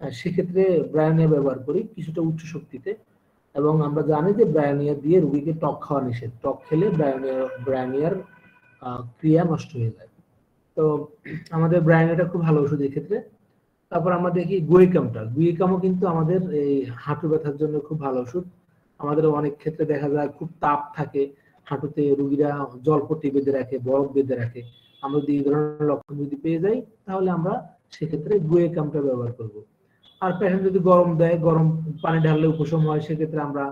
সেক্ষেত্রে ব্রায়োনিয়া ব্যবহার করি কিছুটা উচ্চ শক্তিতে। এবং আমরা জানি যে ব্রায়োনিয়া দিয়ে রোগীকে টক খাওয়া নিষেধ, টক খেলে ব্রায়োনিয়ার ক্রিয়া নষ্ট হয়ে যায়। তো আমাদের ব্রায়োনিয়াটা খুব ভালো ওষুধ ক্ষেত্রে। তারপর আমরা দেখি গুয়েকামও কিন্তু আমাদের এই হাঁটু ব্যথার জন্য খুব ভালো ওষুধ। আমাদের অনেক ক্ষেত্রে দেখা যায় খুব তাপ থাকে হাঁটুতে, রোগীরা জলপট্টি বেঁধে রাখে, বরফ বেঁধে রাখে। আমরা যদি এই ধরনের লক্ষণ যদি পেয়ে যাই তাহলে আমরা সেক্ষেত্রে গুয়েকামটা ব্যবহার করব। আর পেশেন্ট যদি গরম দেয়, গরম পানি ঢাললে উপশম হয়, সেক্ষেত্রে আমরা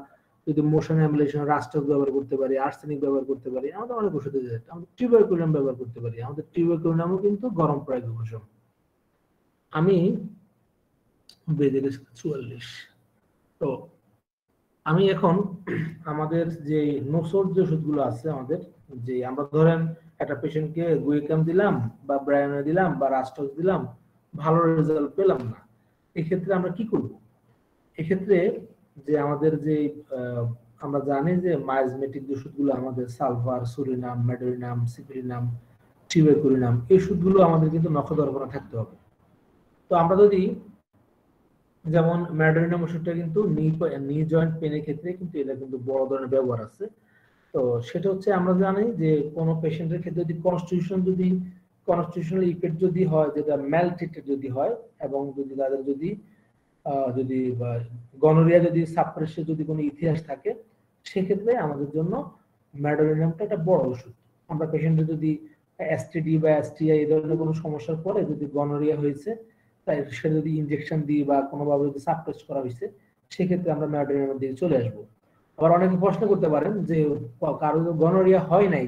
যদি মোশন অ্যাম্বুলেশন রাস্টক ব্যবহার করতে পারি, আর্সেনিক ব্যবহার করতে পারি, আমাদের অনেক ওষুধ আছে। আমরা টিউবারকুলিনাম ব্যবহার করতে পারি, আমাদের টিউবারকুলিনামও কিন্তু গরম প্রয়োগ উপশম। আমি বেজে গেছে 44। তো আমি এখন আমাদের যে নোসর যে ওষুধগুলো আছে আমাদের, যে আমরা ধরেন একটা পেশেন্টকে গুয়েকাম দিলাম বা ব্রায়োনিয়া দিলাম বা রাস্টক্স দিলাম, ভালো রেজাল্ট পেলাম না, এক্ষেত্রে আমরা কি করব? এক্ষেত্রে যে আমাদের যে আমরা জানি যে মাইজমেটিক যে ওষুধগুলো আমাদের সালফার, সুরিনাম, মেডোরিনাম, সিপিরিনাম, টিউবারকুলিনাম, এই ওষুধগুলো আমাদের কিন্তু নখদর্পণে থাকতে হবে। তো আমরা যদি যেমন ম্যাডোরিনাম ওষুধটা কিন্তু নি জয়েন্ট পেনের ক্ষেত্রে কিন্তু এটা কিন্তু বড় ধরনের ব্যবহার আছে। তো সেটা হচ্ছে আমরা জানি যে কোনো পেশেন্টের ক্ষেত্রে যদি কনস্টিটিউশনাল ইফেক্ট যদি হয়, যেটা ম্যালট্রিটেড যদি হয়, এবং যদি তাদের যদি গনোরিয়া যদি সাপ্রেসের যদি কোনো ইতিহাস থাকে, সেক্ষেত্রে আমাদের জন্য ম্যাডোরিনামটা একটা বড় ওষুধ। আমরা পেশেন্টের যদি এসটিডি বা এসটিআই এই ধরনের কোনো সমস্যার পরে যদি গনোরিয়া হয়েছে, তাই সেটা যদি ইনজেকশন দিই বা কোনোভাবে যদি সাপ্রেস করা হয়েছে, সেক্ষেত্রে আমরা ম্যাডোরিনামের দিকে চলে আসবো। আবার অনেকে প্রশ্ন করতে পারেন যে কারো গনোরিয়া হয় নাই,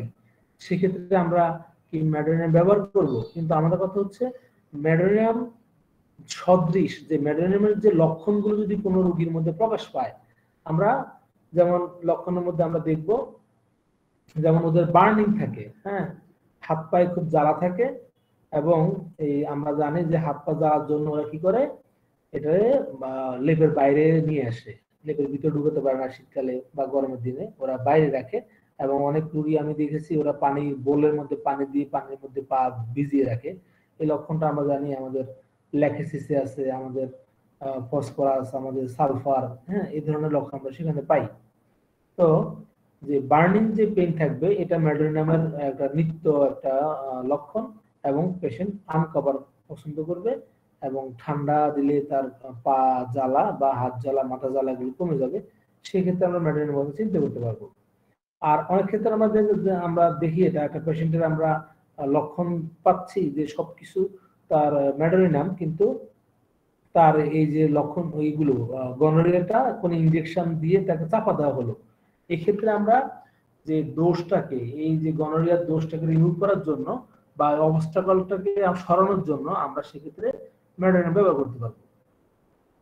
সেক্ষেত্রে আমরা কি ম্যাডোরিনাম ব্যবহার করব? কিন্তু আমাদের কথা হচ্ছে ম্যাডোরিনাম সদৃশ যে ম্যাডোরিনামের যে লক্ষণগুলো যদি কোনো রোগীর মধ্যে প্রকাশ পায়, আমরা যেমন লক্ষণের মধ্যে আমরা দেখব যেমন ওদের বার্নিং থাকে, হ্যাঁ, হাত পায়ে খুব জ্বালা থাকে, এবং এই আমরা জানি যে হাত পা জ্বালার জন্য ওরা কি করে, এটা লেপের বাইরে নিয়ে আসে, লেপের ভিতরে ঢুকাতে পারে না শীতকালে বা গরমের দিনে, ওরা বাইরে রাখে। এবং অনেক রোগী আমি দেখেছি ওরা পানি বোলের মধ্যে পানি দিয়ে পানির মধ্যে পা ভিজিয়ে রাখে। এই লক্ষণটা আমরা জানি আমাদের ল্যাকেসিসে আছে, আমাদের ফসফরাস, আমাদের সালফার, হ্যাঁ, এই ধরনের লক্ষণ আমরা সেখানে পাই। তো যে বার্নিং যে পেইন থাকবে, এটা ম্যাডোরিনামের একটা নিত্য একটা লক্ষণ, এবং পেশেন্ট আনকভার পছন্দ করবে, এবং ঠান্ডা দিলে তার পা জ্বালা বা হাত জ্বালা, মাথা জ্বালা এগুলো কমে যাবে, সেক্ষেত্রে আমরা ম্যাডোরিনাম কথা চিন্তা করতে পারবো। আর অনেক ক্ষেত্রে আমরা দেখি এটা একটা পেশেন্টের আমরা লক্ষণ পাচ্ছি যে সবকিছু তার ম্যাডোরিনাম, কিন্তু তার এই যে লক্ষণ ওইগুলো গনোরিয়াটা কোন ইনজেকশন দিয়ে তাকে চাপা দেওয়া হলো, এক্ষেত্রে আমরা যে দোষটাকে, এই যে গনোরিয়ার দোষটাকে রিমুভ করার জন্য বা অবস্টাকলটাকে সরানোর জন্য আমরা সেক্ষেত্রে ম্যাডোরিনাম ব্যবহার করতে পারবো।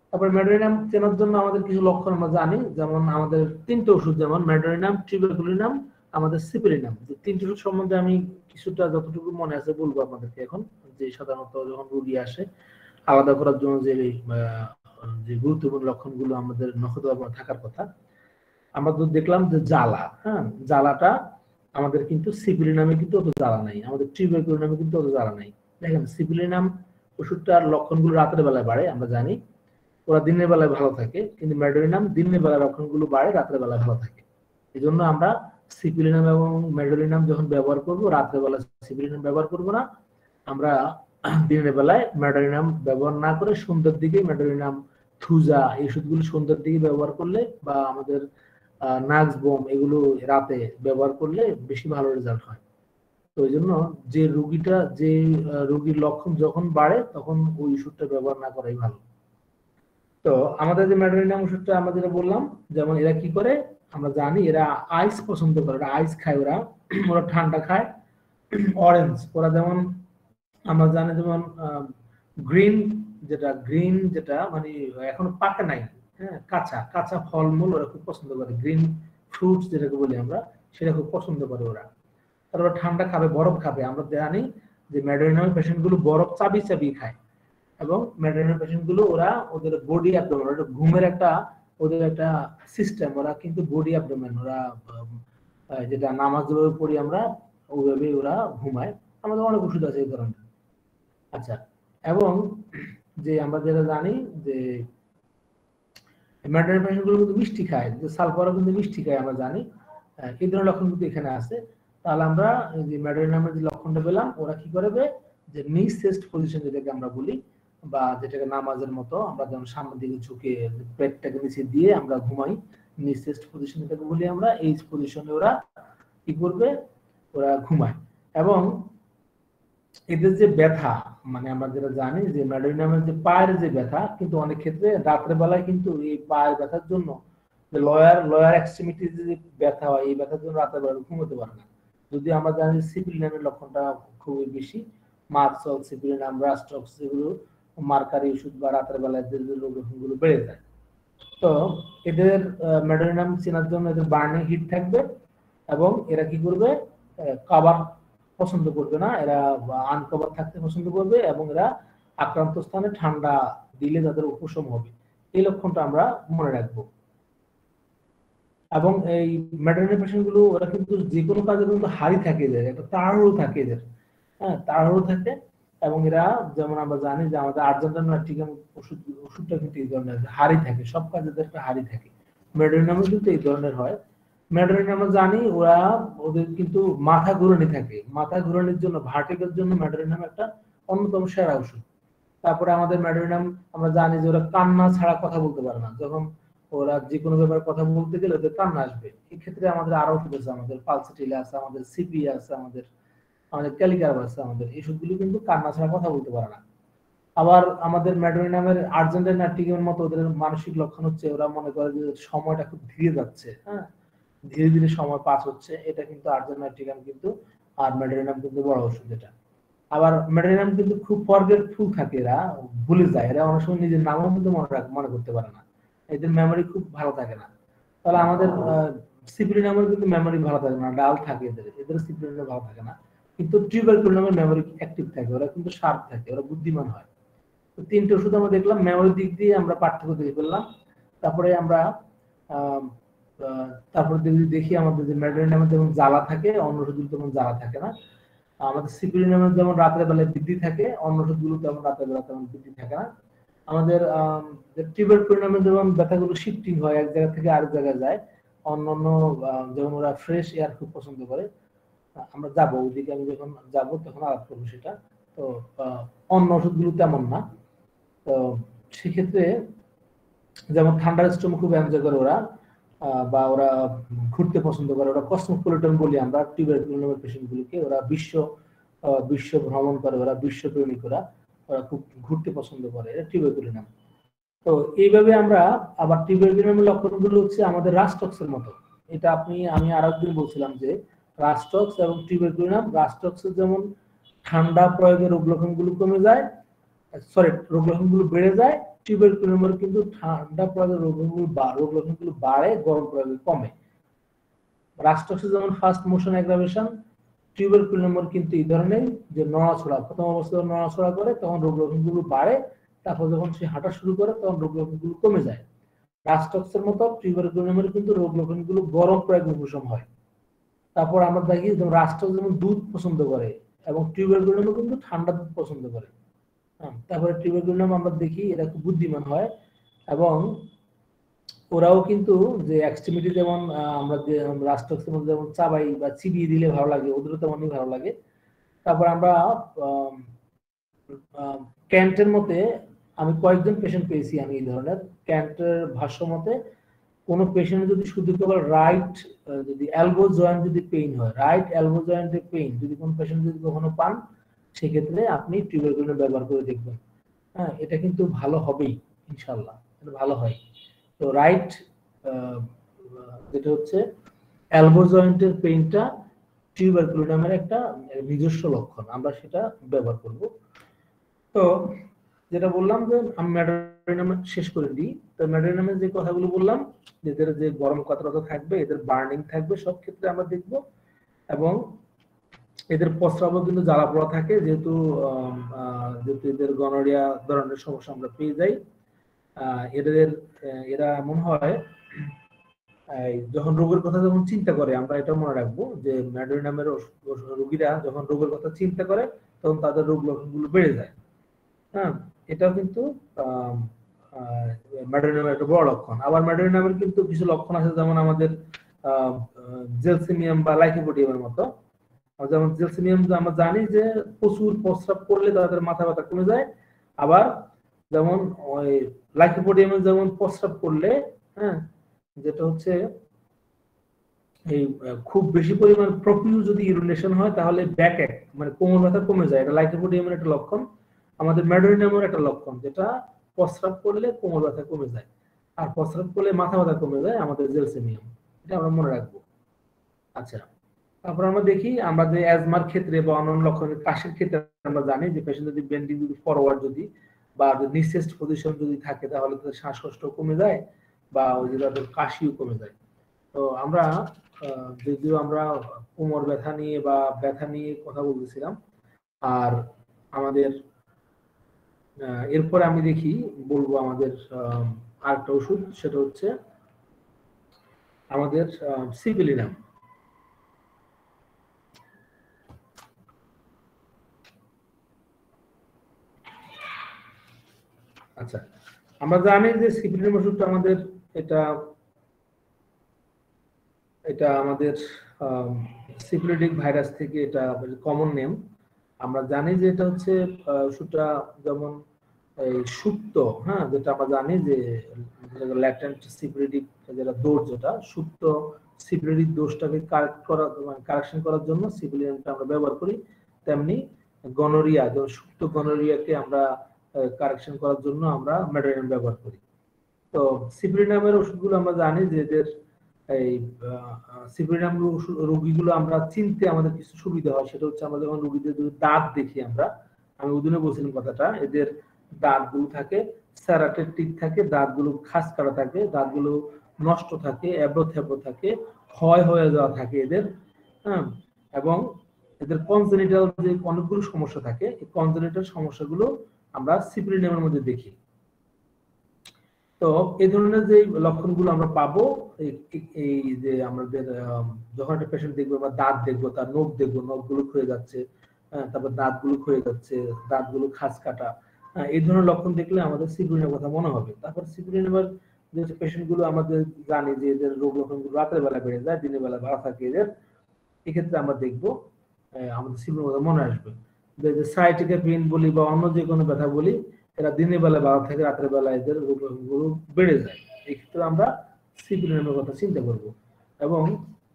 তারপর ম্যাডোরিনাম চেনার জন্য আমাদের কিছু লক্ষণ আমরা জানি, যেমন আমাদের তিনটে ওষুধ, যেমন ম্যাডোরিনাম, টিউবারকুলিনাম, আমাদের সিপিরিনাম, যে তিনটে ওষুধ সম্বন্ধে আমি কিছুটা যতটুকু মনে আছে বলবো আপনাদেরকে এখন। যে সাধারণত যখন রোগী আসে আলাদা করার জন্য যে গুরুত্বপূর্ণ লক্ষণগুলো আমাদের নখদর্পণে থাকার কথা, আমরা তো দেখলাম যে জ্বালা, হ্যাঁ, জ্বালাটা আমাদের কিন্তু সিপিরিনামে কিন্তু অত জ্বালা নাই, আমাদের টিউবারকুলিনামে কিন্তু অত জ্বালা নাই। দেখেন সিপিরিনাম ওষুধটার লক্ষণগুলো রাতের বেলায় বাড়ে, আমরা জানি ওরা দিনের বেলায় ভালো থাকে, কিন্তু ম্যাডোরিনাম দিনের বেলায় লক্ষণগুলো বাড়ে, রাতের বেলায় ভালো থাকে। এই জন্য আমরা সিপিরিনাম এবং ম্যাডোরিনাম যখন ব্যবহার করবো, রাতের বেলা সিপিরিনাম ব্যবহার করবো না, আমরা দিনের বেলায় ম্যাডোরিনাম ব্যবহার না করে সন্ধ্যার দিকে ম্যাডোরিনাম, থুজা এই ওষুধগুলো সন্ধ্যার দিকে ব্যবহার করলে, বা আমাদের নাক্স বোম এগুলো রাতে ব্যবহার করলে বেশি ভালো রেজাল্ট হয়। তো এই জন্য যে রোগীর লক্ষণ যখন বাড়ে তখন ওই ওষুধটা ব্যবহার না করাই ভালো। তো আমাদের যে ম্যাডোনিয়াম ওষুধটা আমরা যেটা বললাম, যেমন এরা কি করে আমরা জানি, এরা আইস পছন্দ করে, ওরা আইস খায়, ওরা ওরা ঠান্ডা খায়। অরেঞ্জ ওরা যেমন আমরা জানি, যেমন গ্রিন যেটা মানে এখনো পাকে নাই, হ্যাঁ, কাঁচা কাঁচা ফলমূল ওরা খুব পছন্দ করে, গ্রিন ফ্রুটস যেটাকে বলি আমরা, সেটা খুব পছন্দ করে ওরা। আর ওরা ঠান্ডা খাবে, বরফ খাবে। আমরা জানি যে ম্যাডোনিয়াম পেশেন্ট গুলো বরফ চাবি চাবি খায়, এবং ম্যাডোনিয়াম পেশেন্ট গুলো ওরা ওদের বডি অ্যাবডোমেন, ঘুমের একটা ওদের একটা সিস্টেম, ওরা কিন্তু বডি অ্যাবডোমেন, ওরা যেটা নামাজ যেভাবে পড়ি আমরা ওইভাবে ওরা ঘুমায়। আমাদের অনেক ওষুধ আছে এই ধরনের। আচ্ছা, এবং যে আমরা যেটা জানি যে ম্যাডোনিয়াম পেশেন্ট গুলো কিন্তু মিষ্টি খায়, যে সালফারও কিন্তু মিষ্টি খায় আমরা জানি। এই ধরনের লক্ষণ কিন্তু এখানে আছে। তাহলে আমরা যে ম্যাডোনিয়ামের যে লক্ষণটা পেলাম, ওরা কি করবে যে নিচ চেস্ট পজিশন যেটাকে আমরা বলি, বা যেটাকে নামাজের মতো আমরা যেমন সামনের দিকে ঝুঁকে পেটটাকে নিচে দিয়ে আমরা ঘুমাই, নিচ চেস্ট পজিশন যেটাকে বলি আমরা, এই পজিশনে ওরা কি করবে, ওরা ঘুমায়। এবং এদের যে ব্যথা, মানে আমরা যেটা জানি যে ম্যাডোনিয়ামের যে পায়ের যে ব্যথা, কিন্তু অনেক ক্ষেত্রে রাত্রে বেলায় কিন্তু এই পায়ের ব্যথার জন্য লয়ার এক্সট্রিমিটি যে ব্যথা হয়, এই ব্যথার জন্য রাতের বেলা ঘুমোতে পারে না। যদি আমরা জানি সিপিলিনামের লক্ষণটা খুবই বেশি, মার্সল, সিপিলিনাম, রাস্টক্স, এগুলো মার্কারি ওষুধ বা রাতের বেলায় যে লক্ষণগুলো বেড়ে যায়। তো এদের ম্যাডোনিয়াম চেনার জন্য এদের বার্নিং হিট থাকবে, এবং এরা কি করবে, কভার পছন্দ করবে না, এরা আনকভার থাকতে পছন্দ করবে, এবং এরা আক্রান্ত স্থানে ঠান্ডা দিলে তাদের উপশম হবে। এই লক্ষণটা আমরা মনে রাখবো। এবং এই ম্যাডোনিয়াম পেশেন্ট গুলো ওরা কিন্তু যে কোনো কাজে কিন্তু হারি থাকে, এদের একটা তাড়াহুড়ো থাকে, এদের হ্যাঁ তাড়াহুড়ো থাকে। এবং এরা যেমন আমরা জানি যে আমাদের আর্জেন্টাইন ম্যাট্রিকাম ওষুধটা কিন্তু এই ধরনের হারি থাকে, সব কাজে এদের একটা হারি থাকে। ম্যাডোনিয়ামও কিন্তু এই ধরনের হয়। ম্যাডোনিয়াম আমরা জানি ওরা ওদের কিন্তু মাথা ঘুরানি থাকে, মাথা ঘুরানির জন্য, ভার্টিগের জন্য ম্যাডোনিয়াম একটা অন্যতম সেরা ওষুধ। তারপরে আমাদের ম্যাডোনিয়াম আমরা জানি যে ওরা কান্না ছাড়া কথা বলতে পারে না, যখন ওরা যে কোনো ব্যাপারে কথা বলতে গেলে ওদের কান্না আসবে। এই ক্ষেত্রে আমাদের আরো ওষুধ আছে, আমাদের পালসিটিল আছে, আমাদের সিপি আছে, আমাদের আমাদের ক্যালিকার আছে, আমাদের এই ওষুধগুলো কিন্তু কান্না ছাড়া কথা বলতে পারে না। আবার আমাদের ম্যাডোনিয়ামের আর্জেন্টাইন ন্যাট্রিকের মতো ওদের মানসিক লক্ষণ হচ্ছে ওরা মনে করে যে সময়টা খুব ধীরে যাচ্ছে, হ্যাঁ, ধীরে ধীরে সময় পাস হচ্ছে। এটা কিন্তু আর্জেন্টাইন ন্যাট্রিকাম কিন্তু, আর ম্যাডোনিয়াম কিন্তু বড় ওষুধ এটা। আবার ম্যাডোনিয়াম কিন্তু খুব ফরগেটফুল থাকে, এরা ভুলে যায়, এরা অনেক সময় নিজের নামও কিন্তু মনে করতে পারে না, এদের মেমোরি খুব ভালো থাকে না। তাহলে আমাদের সিপিলিনামের কিন্তু মেমোরি ভালো থাকে না, ডাল থাকে এদের, এদের সিপিলিনামের ভালো থাকে না। কিন্তু টিউবারকুলিনামের মেমোরি অ্যাক্টিভ থাকে, ওরা কিন্তু শার্প থাকে, ওরা বুদ্ধিমান হয়। তো তিনটে ওষুধ আমরা দেখলাম, মেমোরির দিক দিয়ে আমরা পার্থক্য দেখে ফেললাম। তারপরে আমরা তারপরে যদি দেখি আমাদের যে ম্যাডোনিয়ামের যেমন জ্বালা থাকে, অন্য ওষুধগুলো তেমন জ্বালা থাকে না। আমাদের সিপিলিনামের যেমন রাতের বেলায় বৃদ্ধি থাকে, অন্য ওষুধগুলো তেমন রাতের বেলা তেমন বৃদ্ধি থাকে না। আমাদের টিউবারকুলিনামের যেমন ব্যথাগুলো শিফটিং হয়, এক জায়গা থেকে আরেক জায়গায় যায়। অন্যান্য যেমন ওরা ফ্রেশ এয়ার খুব পছন্দ করে। আমরা যাবো ওইদিকে, আমি যখন যাবো তখন আলাপ করবো সেটা। তো অন্য ওষুধগুলো তেমন না। তো সেক্ষেত্রে যেমন ঠান্ডার স্টোম খুব এনজয় করে ওরা, বা ওরা ঘুরতে পছন্দ করে, ওরা কসমোপলিটন বলি আমরা টিউবারকুলিনামের পেশেন্টগুলোকে, ওরা বিশ্ব ভ্রমণ করে, ওরা বিশ্বপ্রেমিক, ওরা ওরা খুব ঘুরতে পছন্দ করে, এটা টিউবারকুলিনাম। তো এইভাবে আমরা আবার টিউবারকুলিনামের লক্ষণগুলো হচ্ছে আমাদের রাস্টক্সের মতো। এটা আমি আরেকদিন বলছিলাম যে রাস্টক্স এবং টিউবারকুলিনাম, রাস্টক্সের যেমন ঠান্ডা প্রয়োগে রোগ লক্ষণগুলো কমে যায়, রোগ লক্ষণগুলো বেড়ে যায়, টিউবারকুলিনামের কিন্তু ঠান্ডা প্রয়োগে রোগ লক্ষণগুলো বাড়ে, গরম প্রয়োগে কমে। রাস্টক্সের যেমন ফার্স্ট মোশন অ্যাগ্রাভেশন, টিউবারকুলিনামের কিন্তু এই ধরনের যে নড়াচড়া, প্রথম অবস্থায় নড়াচড়া করে তখন রোগ লক্ষণগুলো বাড়ে, তারপর যখন সে হাঁটা শুরু করে তখন রোগ লক্ষণগুলো কমে যায়। রাস্টক্সের মতো টিউবারকুলিনামের কিন্তু রোগ লক্ষণগুলো গরম প্রয়োগে উপশম হয়। তারপর আমরা দেখি যেমন রাস্টক্স যেমন দুধ পছন্দ করে, এবং টিউবারকুলিনামও কিন্তু ঠান্ডা দুধ পছন্দ করে। তারপরে টিউবারকুলিনাম আমরা দেখি এরা খুব বুদ্ধিমান হয়, এবং ওরাও কিন্তু যে এক্সট্রিমিটি যেমন আমরা যে রাস্টক্সের মধ্যে যেমন চাবাই বা চিবিয়ে দিলে ভালো লাগে, ওদেরও তেমনই ভালো লাগে। তারপর আমরা ক্যান্টের মতে আমি কয়েকজন পেশেন্ট পেয়েছি, আমি এই ধরনের ক্যান্টের ভাষ্য মতে কোনো পেশেন্ট যদি শুধু কেবল রাইট যদি এলবো জয়েন্ট যদি পেইন হয়, রাইট এলবো জয়েন্টের পেইন যদি কোনো পেশেন্ট যদি কখনো পান, সেক্ষেত্রে আপনি টিউবারকুলিনাম ব্যবহার করে দেখবেন। হ্যাঁ, এটা কিন্তু ভালো হবেই ইনশাল্লাহ। এটা ভালো হয়। তো রাইট যেটা হচ্ছে এলবো জয়েন্টের পেইনটা টিউবারকুলোডামের একটা নিজস্ব লক্ষণ, আমরা সেটা ব্যবহার করব। তো যেটা বললাম যে আমি ম্যাডারিনাম শেষ করে দিই। তো ম্যাডারিনামের যে কথাগুলো বললাম, এদের যে গরম কাতরতা থাকবে, এদের বার্নিং থাকবে, সব ক্ষেত্রে আমরা দেখব। এবং এদের প্রস্রাবও কিন্তু জ্বালা পোড়া থাকে, যেহেতু এদের গনোরিয়া ধরনের সমস্যা আমরা পেয়ে যাই। এরা এমন হয় যখন রোগের কথা যখন চিন্তা করে, আমরা এটা মনে রাখবো যে ম্যাডারিনামের রোগীরা যখন রোগের কথা চিন্তা করে তখন তাদের রোগ লক্ষণগুলো বেড়ে যায়। হ্যাঁ, এটাও কিন্তু ম্যাডারিনামের একটা বড় লক্ষণ। আবার ম্যাডারিনামের কিন্তু কিছু লক্ষণ আছে, যেমন আমাদের জেলসিমিয়াম বা লাইকোপোডিয়ামের মতো। যেমন জেলসিমিয়াম আমরা জানি যে প্রচুর প্রস্রাব করলে তাদের মাথা ব্যথা কমে যায়। আবার যেমন ওই লাইকোপোডিয়ামে যেমন প্রস্রাব করলে, হ্যাঁ, যেটা হচ্ছে এই খুব বেশি পরিমাণ প্রফিউজ যদি ইউরিনেশন হয় তাহলে ব্যাক এক মানে কোমর ব্যথা কমে যায়। এটা লাইকোপোডিয়ামের একটা লক্ষণ। আমাদের ম্যাডারিনামের একটা লক্ষণ, যেটা প্রস্রাব করলে কোমর ব্যথা কমে যায়, আর প্রস্রাব করলে মাথা ব্যথা কমে যায় আমাদের জেলসিমিয়াম। এটা আমরা মনে রাখবো। আচ্ছা, তারপর আমরা দেখি আমরা যে অ্যাজমার ক্ষেত্রে বা অন্যান্য লক্ষণের কাশির ক্ষেত্রে আমরা জানি যে পেশেন্ট যদি বেন্ডিং যদি ফরওয়ার্ড যদি বা নিচেস্ট পজিশন যদি থাকে তাহলে তাদের শ্বাসকষ্ট কমে যায় বা ওই যে তাদের কাশিও কমে যায়। তো আমরা যদিও আমরা কোমর ব্যথা নিয়ে বা ব্যথা নিয়ে কথা বলতেছিলাম, আর আমাদের এরপরে আমি দেখি বলবো আমাদের আরেকটা ওষুধ, সেটা হচ্ছে আমাদের সিপিলিনাম। আচ্ছা, আমরা জানি যে সিপিলিনাম ওষুধটা আমাদের এটা এটা আমাদের সিপিলিটিক ভাইরাস থেকে, এটা কমন নেম। আমরা জানি যে এটা হচ্ছে ওষুধটা যেমন এই সুপ্ত, হ্যাঁ, যেটা আমরা জানি যে ল্যাটেন্ট সিপিলিটিক যেটা দোষ, যেটা সুপ্ত সিপিলিটিক দোষটাকে কারেক্ট করা মানে কারেকশন করার জন্য সিপিলিনামটা আমরা ব্যবহার করি। তেমনি গনোরিয়া, যেমন সুপ্ত গনোরিয়াকে আমরা কারেকশন করার জন্য আমরা ম্যাডারিনাম ব্যবহার করি। তো সিপিলিনামের ওষুধগুলো আমরা জানি যে এদের এই সিপিলিনাম রোগীগুলো আমরা চিনতে আমাদের কিছু সুবিধা হয়। সেটা হচ্ছে আমরা যখন রোগীদের যদি দাঁত দেখি, আমি ওদিনে বলছিলাম কথাটা, এদের দাঁতগুলো থাকে স্যারাটেটিক থাকে, দাঁতগুলো খাস কাটা থাকে, দাঁতগুলো নষ্ট থাকে, এবড়ো থেবড়ো থাকে, ক্ষয় হয়ে যাওয়া থাকে এদের। হ্যাঁ, এবং এদের কনজেনিটাল যে অনেকগুলো সমস্যা থাকে, এই কনজেনিটাল সমস্যাগুলো আমরা সিপিলিনামের মধ্যে দেখি। তো এই ধরনের যে লক্ষণগুলো আমরা পাবো, এই যে আমাদের যখন একটা পেশেন্ট দেখবো বা দাঁত দেখবো, তার নখ দেখবো, নখগুলো ক্ষয়ে যাচ্ছে, তারপর দাঁতগুলো ক্ষয়ে যাচ্ছে, দাঁতগুলো খাস কাটা, এই ধরনের লক্ষণ দেখলে আমাদের সিপিলিনামের কথা মনে হবে। তারপর সিপিলিনামের যে পেশেন্ট গুলো আমাদের জানি যে এদের রোগ লক্ষণগুলো রাতের বেলা বেড়ে যায়, দিনের বেলা ভালো থাকে এদের, এক্ষেত্রে আমরা দেখবো আমাদের সিপিলিনামের কথা মনে আসবে। যে সাইটিকা পেইন বলি বা অন্য যে কোনো ব্যথা বলি, এরা দিনের বেলা ভালো থাকে, রাতের বেলা এদের রোগগুলো বেড়ে যায়। এই ক্ষেত্রে আমরা সিপিলিনামের কথা চিন্তা করব। এবং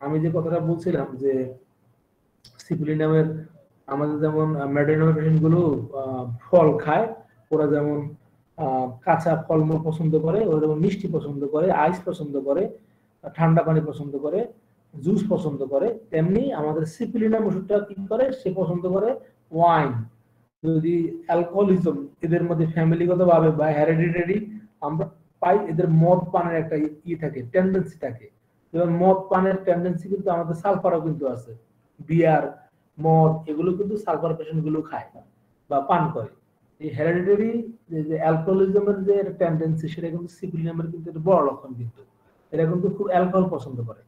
আমি যে কথাটা বলছিলাম যে সিপিলিনামের আমাদের যেমন ম্যাডারিনামের পেশেন্ট গুলো ফল খায়, ওরা যেমন কাঁচা ফলমূল পছন্দ করে, ওরা যেমন মিষ্টি পছন্দ করে, আইস পছন্দ করে, ঠান্ডা পানি পছন্দ করে, জুস পছন্দ করে, তেমনি আমাদের সিপিলিনাম ওষুধটা কি করে, সে পছন্দ করে ওয়াইন। যদি অ্যালকোহলিজম এদের মধ্যে ফ্যামিলিগত ভাবে বা হেরিডিটারি আমরা পাই, এদের মদ পানের একটা থাকে, টেন্ডেন্সি থাকে। যেমন মদ পানের টেন্ডেন্সি কিন্তু আমাদের সালফারও কিন্তু আছে। বিয়ার, মদ, এগুলো কিন্তু সালফার পেশেন্ট গুলো খায় বা পান করে। এই হেরিডিটারি যে অ্যালকোহলিজমের যে টেন্ডেন্সি, সেটা কিন্তু সিপিলিনামের কিন্তু একটা বড় লক্ষণ। কিন্তু এরা কিন্তু খুব অ্যালকোহল পছন্দ করে।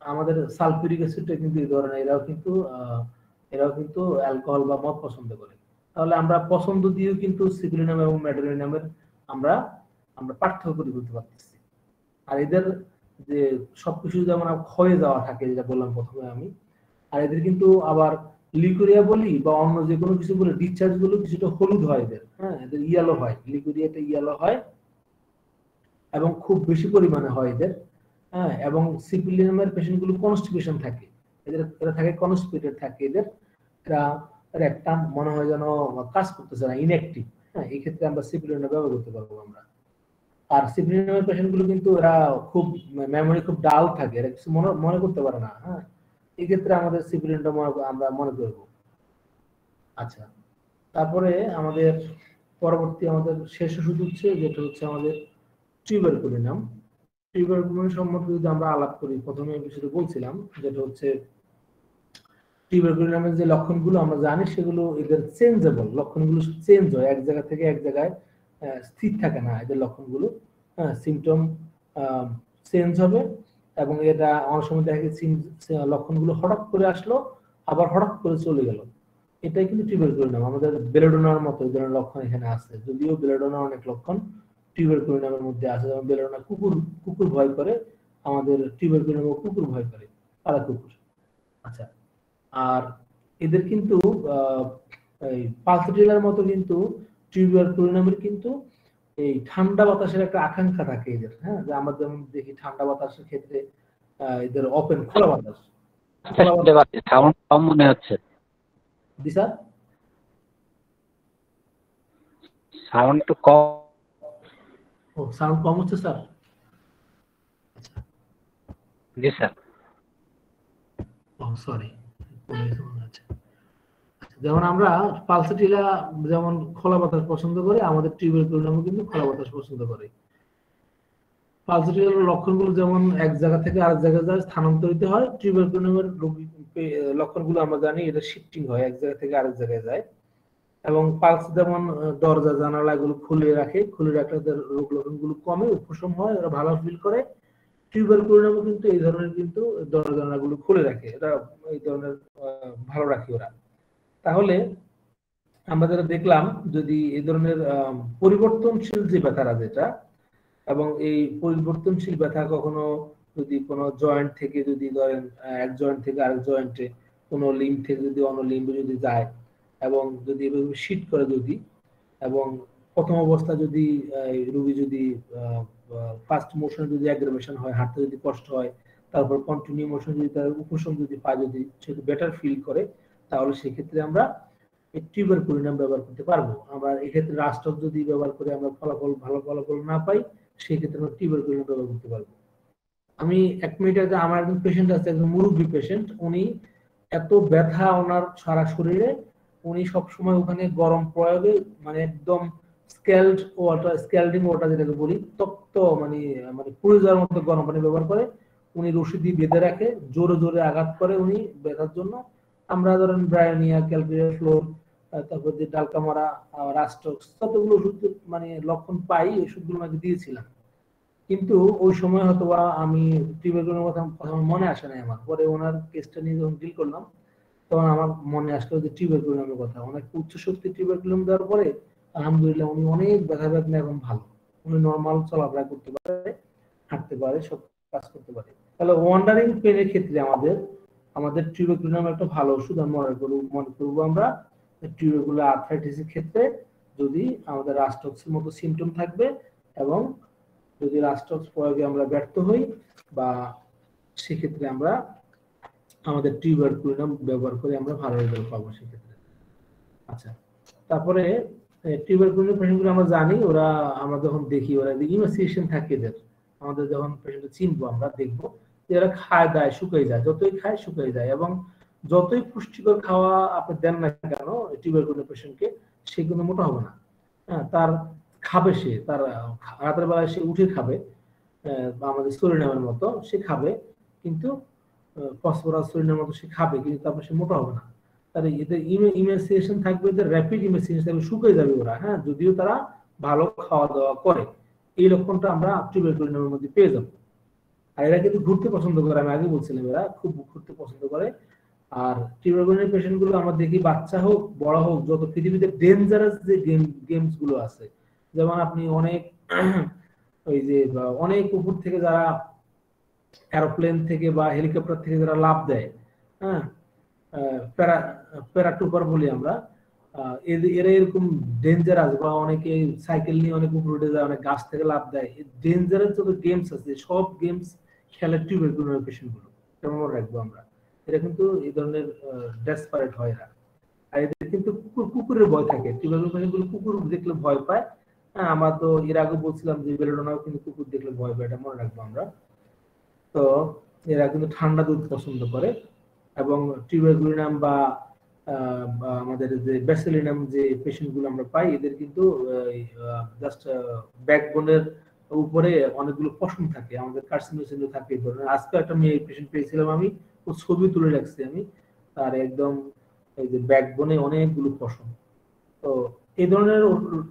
আমাদের সালফিউরিক অ্যাসিডটা কিন্তু এই ধরনের, এরাও কিন্তু অ্যালকোহল বা মদ পছন্দ করে। তাহলে আমরা পছন্দ দিয়েও কিন্তু সিপিলিনাম এবং ম্যাডারিনামের আমরা আমরা পার্থক্য করে বলতে পারতেছি। আর এদের যে সবকিছু যেমন ক্ষয়ে যাওয়া থাকে, যেটা বললাম প্রথমে আমি, আর এদের কিন্তু আবার লিকুরিয়া বলি বা অন্য যে কোনো কিছু বলে ডিসচার্জ গুলো কিছুটা হলুদ হয় এদের, হ্যাঁ, এদের ইয়েলো হয়, লিকুরিয়াটা ইয়েলো হয় এবং খুব বেশি পরিমাণে হয় এদের। হ্যাঁ, এবং সিপিলিনামের পেশেন্ট গুলো কনস্টিপেশন থাকে, এরা থাকে কনস্টিপেটেড থাকে এদের, এরা একটা মনে হয় যেন কাজ করতেছে না, ইনঅ্যাক্টিভ। হ্যাঁ, এই ক্ষেত্রে আমরা সিপিলিনাম ব্যবহার করতে পারবো আমরা। আর সিপ্রিনামের পেশেন্ট গুলো কিন্তু এরা খুব মেমোরি খুব ডাল থাকে, এরা কিছু মনে মনে করতে পারে না। হ্যাঁ, এই ক্ষেত্রে আমাদের সিপ্রিনটা আমরা মনে করব। আচ্ছা, তারপরে আমাদের পরবর্তী আমাদের শেষ ওষুধ হচ্ছে যেটা হচ্ছে আমাদের টিউবারকুলিনাম। টিউবারকুলিনাম সম্পর্কে যদি আমরা আলাপ করি, প্রথমে বিষয়টা বলছিলাম যেটা হচ্ছে টিউবারকুলিনামের যে লক্ষণগুলো আমরা জানি সেগুলো এদের চেঞ্জেবল, লক্ষণগুলো চেঞ্জ হয়, এক জায়গা থেকে এক জায়গায় স্থির থাকে না এদের লক্ষণগুলো। হ্যাঁ, সিমটম চেঞ্জ হবে এবং এটা অনেক সময় দেখা গেছে লক্ষণগুলো হঠাৎ করে আসলো আবার হঠাৎ করে চলে গেল। এটাই কিন্তু টিউবারকুলিনাম। আমাদের বেলেডোনার মতো এই ধরনের লক্ষণ এখানে আছে, যদিও বেলেডোনার অনেক লক্ষণ টিউবারকুলিনামের মধ্যে আছে। যেমন বেলেডোনা কুকুর কুকুর ভয় করে, আমাদের টিউবারকুলিনাম কুকুর ভয় করে, পালা কুকুর। আচ্ছা, আর এদের কিন্তু এই পালসেটিলার মতো কিন্তু টিউবারকুলিনামের কিন্তু এই ঠান্ডা বাতাসের একটা আকাঙ্ক্ষা থাকে এদের। হ্যাঁ, যে আমরা যেমন দেখি ঠান্ডা বাতাসের ক্ষেত্রে এদের ওপেন খোলা বাতাস, খোলা বাতাস। সাউন্ড কম মনে হচ্ছে। জি স্যার, সাউন্ড একটু কম। ও সাউন্ড কম হচ্ছে স্যার। আচ্ছা, জি স্যার। ও সরি। যেমন আমরা পালসেটিলা যেমন খোলা বাতাস পছন্দ করে, আমাদের টিউবারকুলিনামও কিন্তু খোলা বাতাস পছন্দ করে। পালসেটিলার লক্ষণগুলো যেমন এক জায়গা থেকে আরেক জায়গায় যায়, স্থানান্তরিত হয়। টিউবারকুলিনামের লক্ষণগুলো আমরা জানি এটা শিফটিং হয়, এক জায়গা থেকে আরেক জায়গায় যায়। এবং পালস যেমন দরজা জানালা এগুলো খুলে রাখে, খুলে রাখলে রোগ লক্ষণগুলো কমে, উপশম হয়, ওরা ভালো ফিল করে। টিউবারকুলিনামও কিন্তু এই ধরনের কিন্তু দরজা জানালাগুলো খুলে রাখে, এটা এই ধরনের ভালো রাখে ওরা। তাহলে আমরা যেটা দেখলাম, যদি এই ধরনের পরিবর্তনশীল যে ব্যথাটা যেটা, এবং এই পরিবর্তনশীল ব্যথা কখনো যদি কোনো জয়েন্ট থেকে যদি ধরেন এক জয়েন্ট থেকে আরেক জয়েন্টে, কোনো লিম্ব থেকে যদি অন্য লিম্বে যদি যায়, এবং যদি শীত করে যদি, এবং প্রথম অবস্থা যদি রোগী যদি ফার্স্ট মোশনে যদি অ্যাগ্রাভেশন হয়, হাঁটতে যদি কষ্ট হয়, তারপর কন্টিনিউ মোশন যদি তার উপশম যদি পায়, যদি সে বেটার ফিল করে, তাহলে সেক্ষেত্রে আমরা টিউবারকুলিনাম ব্যবহার করতে পারবো। আমরা এক্ষেত্রে রাস্টক যদি ব্যবহার করে আমরা ভালো ফলাফল না পাই, সেক্ষেত্রে আমরা টিউবারকুলিনাম ব্যবহার করতে পারবো। আমি 1 মিনিট আগে আমার একজন পেশেন্ট আছে, একজন মুরব্বী পেশেন্ট, উনি এত ব্যথা ওনার সারা শরীরে, উনি সব সময় ওখানে গরম প্রয়োগে মানে একদম স্ক্যাল্ডিং ওয়াটার যেটাকে বলি, তপ্ত মানে মানে পুড়ে যাওয়ার মতো গরম পানি ব্যবহার করে। উনি রশি দিয়ে বেঁধে রাখে, জোরে জোরে আঘাত করে উনি ব্যথার জন্য। আমরা ধরেন ব্রায়োনিয়া, ক্যালকুলিয়া ফ্লোর, তারপর যে ডালকামারা, রাস্টক্স, যতগুলো ওষুধ মানে লক্ষণ পাই ওষুধগুলো আমাকে দিয়েছিলাম। কিন্তু ওই সময় হয়তো আমি টিউবারকুলিনের কথা মনে আসে নাই আমার। পরে ওনার কেসটা নিয়ে যখন ডিল করলাম, তখন আমার মনে আসলো যে টিউবারকুলিনের কথা। অনেক উচ্চ শক্তি টিউবারকুলিন দেওয়ার পরে আলহামদুলিল্লাহ উনি অনেক ব্যথা বেদনা এখন ভালো, উনি নর্মাল চলাফেরা করতে পারে, হাঁটতে পারে, সব কাজ করতে পারে। তাহলে ওয়ান্ডারিং পেনের ক্ষেত্রে আমাদের টিউবারকুলিন একটা ভালো ওষুধ আমি মনে করবো আমরা। টিউবারকুলার আর্থ্রাইটিসের ক্ষেত্রে যদি আমাদের রাস্টক্সের মতো সিমটম থাকবে, এবং যদি রাস্টক্স প্রয়োগে আমরা ব্যর্থ হই, বা সেক্ষেত্রে আমরা আমাদের টিউবারকুলিনাম ব্যবহার করে আমরা ভালো রেজাল্ট পাবো সেক্ষেত্রে। আচ্ছা, তারপরে টিউবারকুলিন পেশেন্টগুলো আমরা জানি, ওরা আমরা যখন দেখি ওরা ইমাসিয়েশন থাকে এদের, আমাদের যখন পেশেন্ট চিনবো আমরা দেখবো যে এরা খায় দায় শুকিয়ে যায়, যতই খায় শুকিয়ে যায়, এবং যতই পুষ্টিকর খাওয়া আপনি দেন না কেন টিউবারকুলিন পেশেন্টকে, সে কিন্তু মোটা হবে না। হ্যাঁ, তার খাবে, সে তার রাতের বেলায় সে উঠে খাবে, আমাদের সুরিনামের মতো সে খাবে, কিন্তু ফসফরাস সুরিনামের মতো সে খাবে, কিন্তু তারপর সে মোটা হবে না। তাহলে এদের ইমাসিয়েশন থাকবে, এদের র্যাপিড ইমাসিয়েশন থাকবে, শুকিয়ে যাবে ওরা। হ্যাঁ, যদিও তারা ভালো খাওয়া দাওয়া করে, এই লক্ষণটা আমরা টিউবারকুলিনের মধ্যে পেয়ে যাবো। আর এরা কিন্তু ঘুরতে পছন্দ করে, আমি আগে বলছিলাম এরা খুব ঘুরতে পছন্দ করে। আর টিউবারকুলিনের পেশেন্ট গুলো আমরা দেখি, বাচ্চা হোক বড় হোক, যত পৃথিবীতে ডেঞ্জারাস যে গেমস গুলো আছে, যেমন আপনি অনেক ওই যে অনেক উপর থেকে যারা এরোপ্লেন থেকে বা হেলিকপ্টার থেকে যারা লাফ দেয়, হ্যাঁ, প্যারাটুপার বলি আমরা, এরা এরকম ডেঞ্জারাস, বা অনেকে সাইকেল নিয়ে অনেক উপরে উঠে যায়, অনেক গাছ থেকে লাফ দেয়, ডেঞ্জারাস যত গেমস আছে সব গেমস খেলে টিউবারকুলিনের পেশেন্ট গুলো, কেমন রাখবো আমরা। এরা কিন্তু এই ধরনের ডেসপারেট হয় এরা। আর এদের কিন্তু কুকুরের ভয় থাকে, টিউবারকুলিন পেশেন্ট গুলো কুকুর দেখলে ভয় পায়, হ্যাঁ, আমরা তো এর আগে বলছিলাম যে বেলোডোনাও কিন্তু কুকুর দেখলে ভয় পায়, এটা মনে রাখবো আমরা। তো এরা কিন্তু ঠান্ডা দুধ পছন্দ করে, এবং টিউবারকুলিনাম বা আমাদের যে ব্যাসিলিনাম যে পেশেন্ট গুলো আমরা পাই, এদের কিন্তু জাস্ট ব্যাকবোনের উপরে অনেকগুলো পশম থাকে, আমাদের কার্সিনোসিন থাকে এই ধরনের। আজকে একটা মেয়ে পেশেন্ট পেয়েছিলাম আমি, ও ছবি তুলে রাখছি আমি, তার একদম এই যে ব্যাকবোনে অনেকগুলো পশম। তো এই ধরনের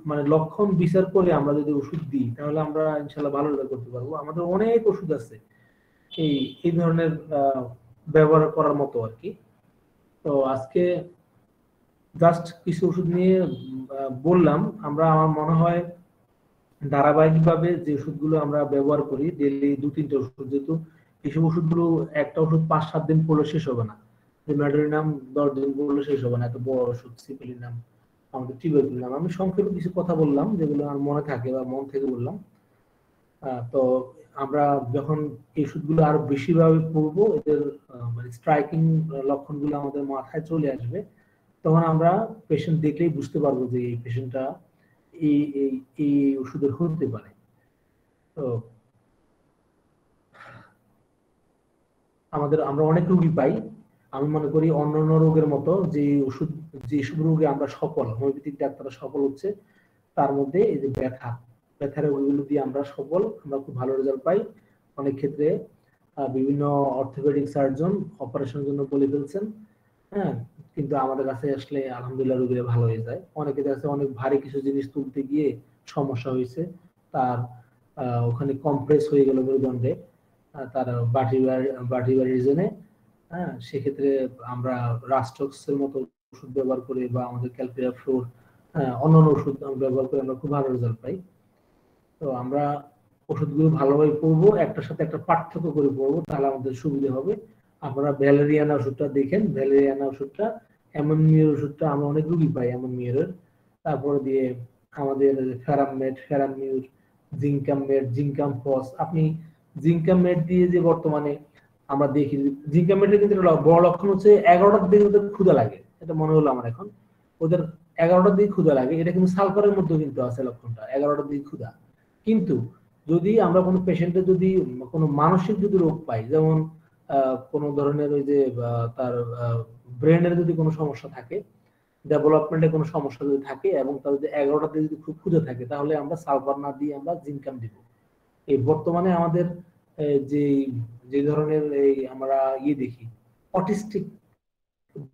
মানে লক্ষণ বিচার করে আমরা যদি ওষুধ দিই তাহলে আমরা ইনশাল্লাহ ভালো রেজাল্ট করতে পারবো। আমাদের অনেক ওষুধ আছে এই এই ধরনের ব্যবহার করার মতো আর কি। তো আজকে জাস্ট কিছু ওষুধ নিয়ে বললাম আমরা। আমার মনে হয় ধারাবাহিকভাবে যে ওষুধগুলো আমরা ব্যবহার করি ডেইলি 2-3টা ওষুধ, যেহেতু এইসব ওষুধগুলো একটা ওষুধ 5-7 দিন পড়লে শেষ হবে না, যে ম্যাডোরিনাম 10 দিন পড়লে শেষ হবে না, এত বড় ওষুধ সিপিলিনাম, আমাদের টিউবারকুলিনাম। আমি সংক্ষেপে কিছু কথা বললাম যেগুলো আমার মনে থাকে বা মন থেকে বললাম। তো আমরা যখন এই ওষুধগুলো আরো বেশিভাবে পড়বো, এদের মানে স্ট্রাইকিং লক্ষণগুলো আমাদের মাথায় চলে আসবে, তখন আমরা পেশেন্ট দেখলেই বুঝতে পারবো যে এই পেশেন্টটা এই এই এই ওষুধের হতে পারে। তো আমরা অনেক রোগী পাই, আমি মনে করি অন্যান্য রোগের মতো যে ওষুধ, যেসব রোগে আমরা সফল, হোমিওপ্যাথিক ডাক্তাররা সফল হচ্ছে, তার মধ্যে এই যে ব্যথার রোগগুলো দিয়ে আমরা সফল, আমরা খুব ভালো রেজাল্ট পাই। অনেক ক্ষেত্রে বিভিন্ন অর্থোপেডিক সার্জন অপারেশনের জন্য বলে ফেলছেন, হ্যাঁ, কিন্তু আমাদের কাছে আসলে আলহামদুলিল্লাহ রোগীরা ভালো হয়ে যায়। অনেকের কাছে অনেক ভারী কিছু জিনিস তুলতে গিয়ে সমস্যা হয়েছে, তার ওখানে কম্প্রেস হয়ে গেল মেরুদণ্ডে, তার ভার্টিব্রাল রিজনে, হ্যাঁ, সেক্ষেত্রে আমরা রাস্টক্সের মতো ওষুধ ব্যবহার করে বা আমাদের ক্যালপিরা ফ্লোর, অন্যান্য ওষুধ ব্যবহার করে আমরা খুব ভালো রেজাল্ট পাই। তো আমরা ওষুধগুলো ভালোভাবে পড়বো, একটার সাথে একটা পার্থক্য করে পড়বো, তাহলে আমাদের সুবিধা হবে। আপনারা ভ্যালেরিয়ানা ওষুধটা দেখেন, ভ্যালেরিয়ানা ওষুধটা, অ্যামোনিয়ার ওষুধটা আমরা অনেক রুগী পাই অ্যামোনিয়ারের। তারপরে দিয়ে আমাদের ফেরামমেট, ফেরামিউর, জিঙ্কামেট, জিঙ্কাম ফস। আপনি জিঙ্কামেট দিয়ে যে বর্তমানে আমরা দেখি, জিঙ্কামেটের কিন্তু বড় লক্ষণ হচ্ছে 11টার দিকে ওদের ক্ষুধা লাগে, এটা মনে হলো আমার এখন, ওদের 11টার দিকে ক্ষুধা লাগে। এটা কিন্তু সালফারের মধ্যে কিন্তু আছে লক্ষণটা, 11টার দিকে ক্ষুধা। কিন্তু যদি আমরা কোনো পেশেন্টের যদি কোনো মানসিক যদি রোগ পাই, যেমন কোনো ধরনের ওই যে তার ব্রেনের যদি কোনো সমস্যা থাকে, ডেভেলপমেন্টে কোনো সমস্যা যদি থাকে, এবং তার যদি 11টাতে যদি খুব ক্ষুধা থাকে, তাহলে আমরা সালফার না দিয়ে আমরা জিঙ্কাম দিব। এই বর্তমানে আমাদের যে যে ধরনের এই আমরা দেখি অটিস্টিক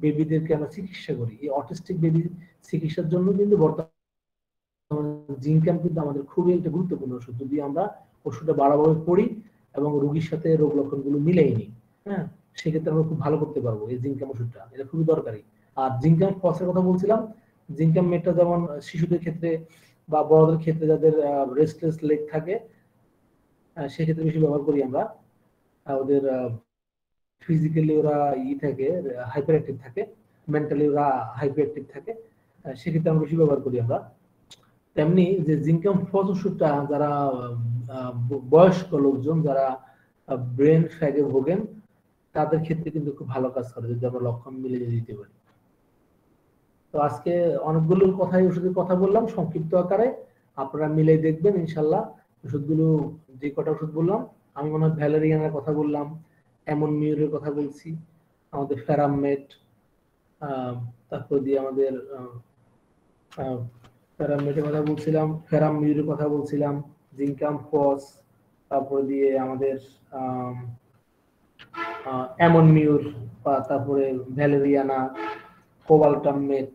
বেবিদেরকে আমরা চিকিৎসা করি, এই অটিস্টিক বেবি চিকিৎসার জন্য কিন্তু বর্তমানে জিঙ্কাম কিন্তু আমাদের খুবই একটা গুরুত্বপূর্ণ ওষুধ, যদি আমরা ওষুধটা বাড়াভাবে পড়ি এবং রোগীর সাথে রোগ লক্ষণগুলো মিলাই নিই, হ্যাঁ, সেক্ষেত্রে আমরা খুব ভালো করতে পারবো এই জিঙ্কাম ওষুধটা, এটা খুবই দরকারি। আর জিঙ্কাম ফসের কথা বলছিলাম, জিঙ্কাম মেটটা যেমন শিশুদের ক্ষেত্রে বা বড়দের ক্ষেত্রে যাদের রেস্টলেস লেগ থাকে, সেক্ষেত্রে বেশি ব্যবহার করি আমরা। ওদের ফিজিক্যালি ওরা থাকে, হাইপার অ্যাক্টিভ থাকে, মেন্টালি ওরা হাইপার অ্যাক্টিভ থাকে, সেক্ষেত্রে আমরা বেশি ব্যবহার করি আমরা। তেমনি যে জিঙ্কাম ফস ওষুধটা যারা বয়স্ক লোকজন যারা ব্রেন ফ্যাগে ভোগেন, তাদের ক্ষেত্রে কিন্তু খুব ভালো কাজ করে যদি আমরা লক্ষণ মিলে দিতে পারি। তো আজকে অনেকগুলো কথাই ওষুধের কথা বললাম সংক্ষিপ্ত আকারে, আপনারা মিলে দেখবেন ইনশাল্লাহ। ওষুধগুলো যে কটা ওষুধ বললাম, আমি মনে হয় ভ্যালেরিয়ানের কথা বললাম, অ্যামোনিয়ারের কথা বলছি, আমাদের ফেরামমেট, তারপর দিয়ে আমাদের ফেরামমেটের কথা বলছিলাম, ফেরামিউরের কথা বলছিলাম, জিঙ্কাম ফস, তারপরে দিয়ে আমাদের অ্যামোনিয়ার, তারপরে ভ্যালেরিয়ানা, কোবাল্টামেট,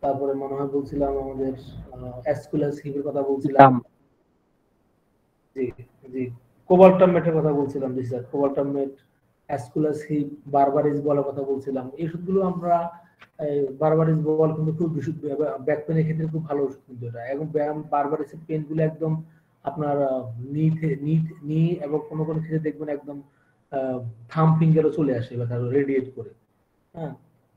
তারপরে মনে হয় বলছিলাম আমাদের অ্যাসকুলাস হিপের কথা বলছিলাম, জি জি, কোবাল্টামেটের কথা বলছিলাম, জি স্যার, কোবাল্টামেট, অ্যাসকুলাস হিপ, বারবারিস বলার কথা বলছিলাম। এই ওষুধগুলো আমরা বারবারিস বল কিন্তু খুব ব্যাক পেনের ক্ষেত্রে খুব ভালো ওষুধ কিন্তু এটা, এবং বারবারিসের পেন গুলো একদম আপনার নি এবং কোনো কোনো ক্ষেত্রে দেখবেন একদম থাম ফিঙ্গারও চলে আসে বা তার রেডিয়েট করে, হ্যাঁ।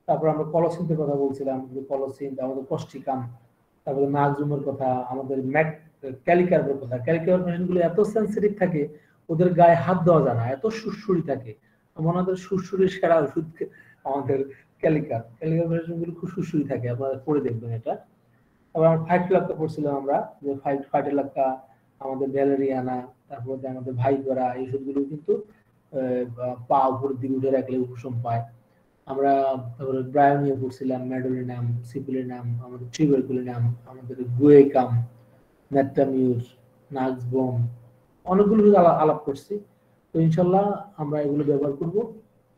তারপর আমরা কলসিনের কথা বলছিলাম, যে কলসিন, আমাদের কস্টিকাম, তারপরে নাগজুমের কথা, আমাদের ক্যালিকার্বের কথা। ক্যালিকার্ব পেশেন্টগুলো এত সেন্সিটিভ থাকে, ওদের গায়ে হাত দেওয়া যায় না, এত সুরসুরি থাকে। আমাদের সুরসুরির সেরা ওষুধ আমাদের ক্যালিকার পেশেন্টগুলো খুব সুরসুরি থাকে, আপনারা পড়ে দেখবেন এটা। তারপর আমরা ফাইটোলাক্কা পড়ছিলাম আমরা, যে ফাইটোলাক্কা, আমাদের ভ্যালেরিয়ানা, তারপর আমাদের ভাইগোরা, এই সবগুলো কিন্তু পা উপর দিকে উঠে রাখলে উপশম পায়। আমরা তারপরে ব্রায়োনিয়া পড়ছিলাম, ম্যাডোলিনাম, সিপিলিনাম, আমাদের ট্রিবারকুলিনাম, আমাদের গুয়েকাম, ন্যাট্টামিউর, নাক্সবোম, অনেকগুলো আলাপ করছি। তো ইনশাল্লাহ আমরা এগুলো ব্যবহার করব।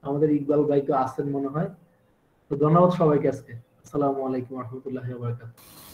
আমাদের ইকবাল ভাই তো আছেন মনে হয়। তো ধন্যবাদ সবাইকে আজকে। আসসালামু আলাইকুম ওয়া রাহমাতুল্লাহি ওয়া বারাকাতুহু।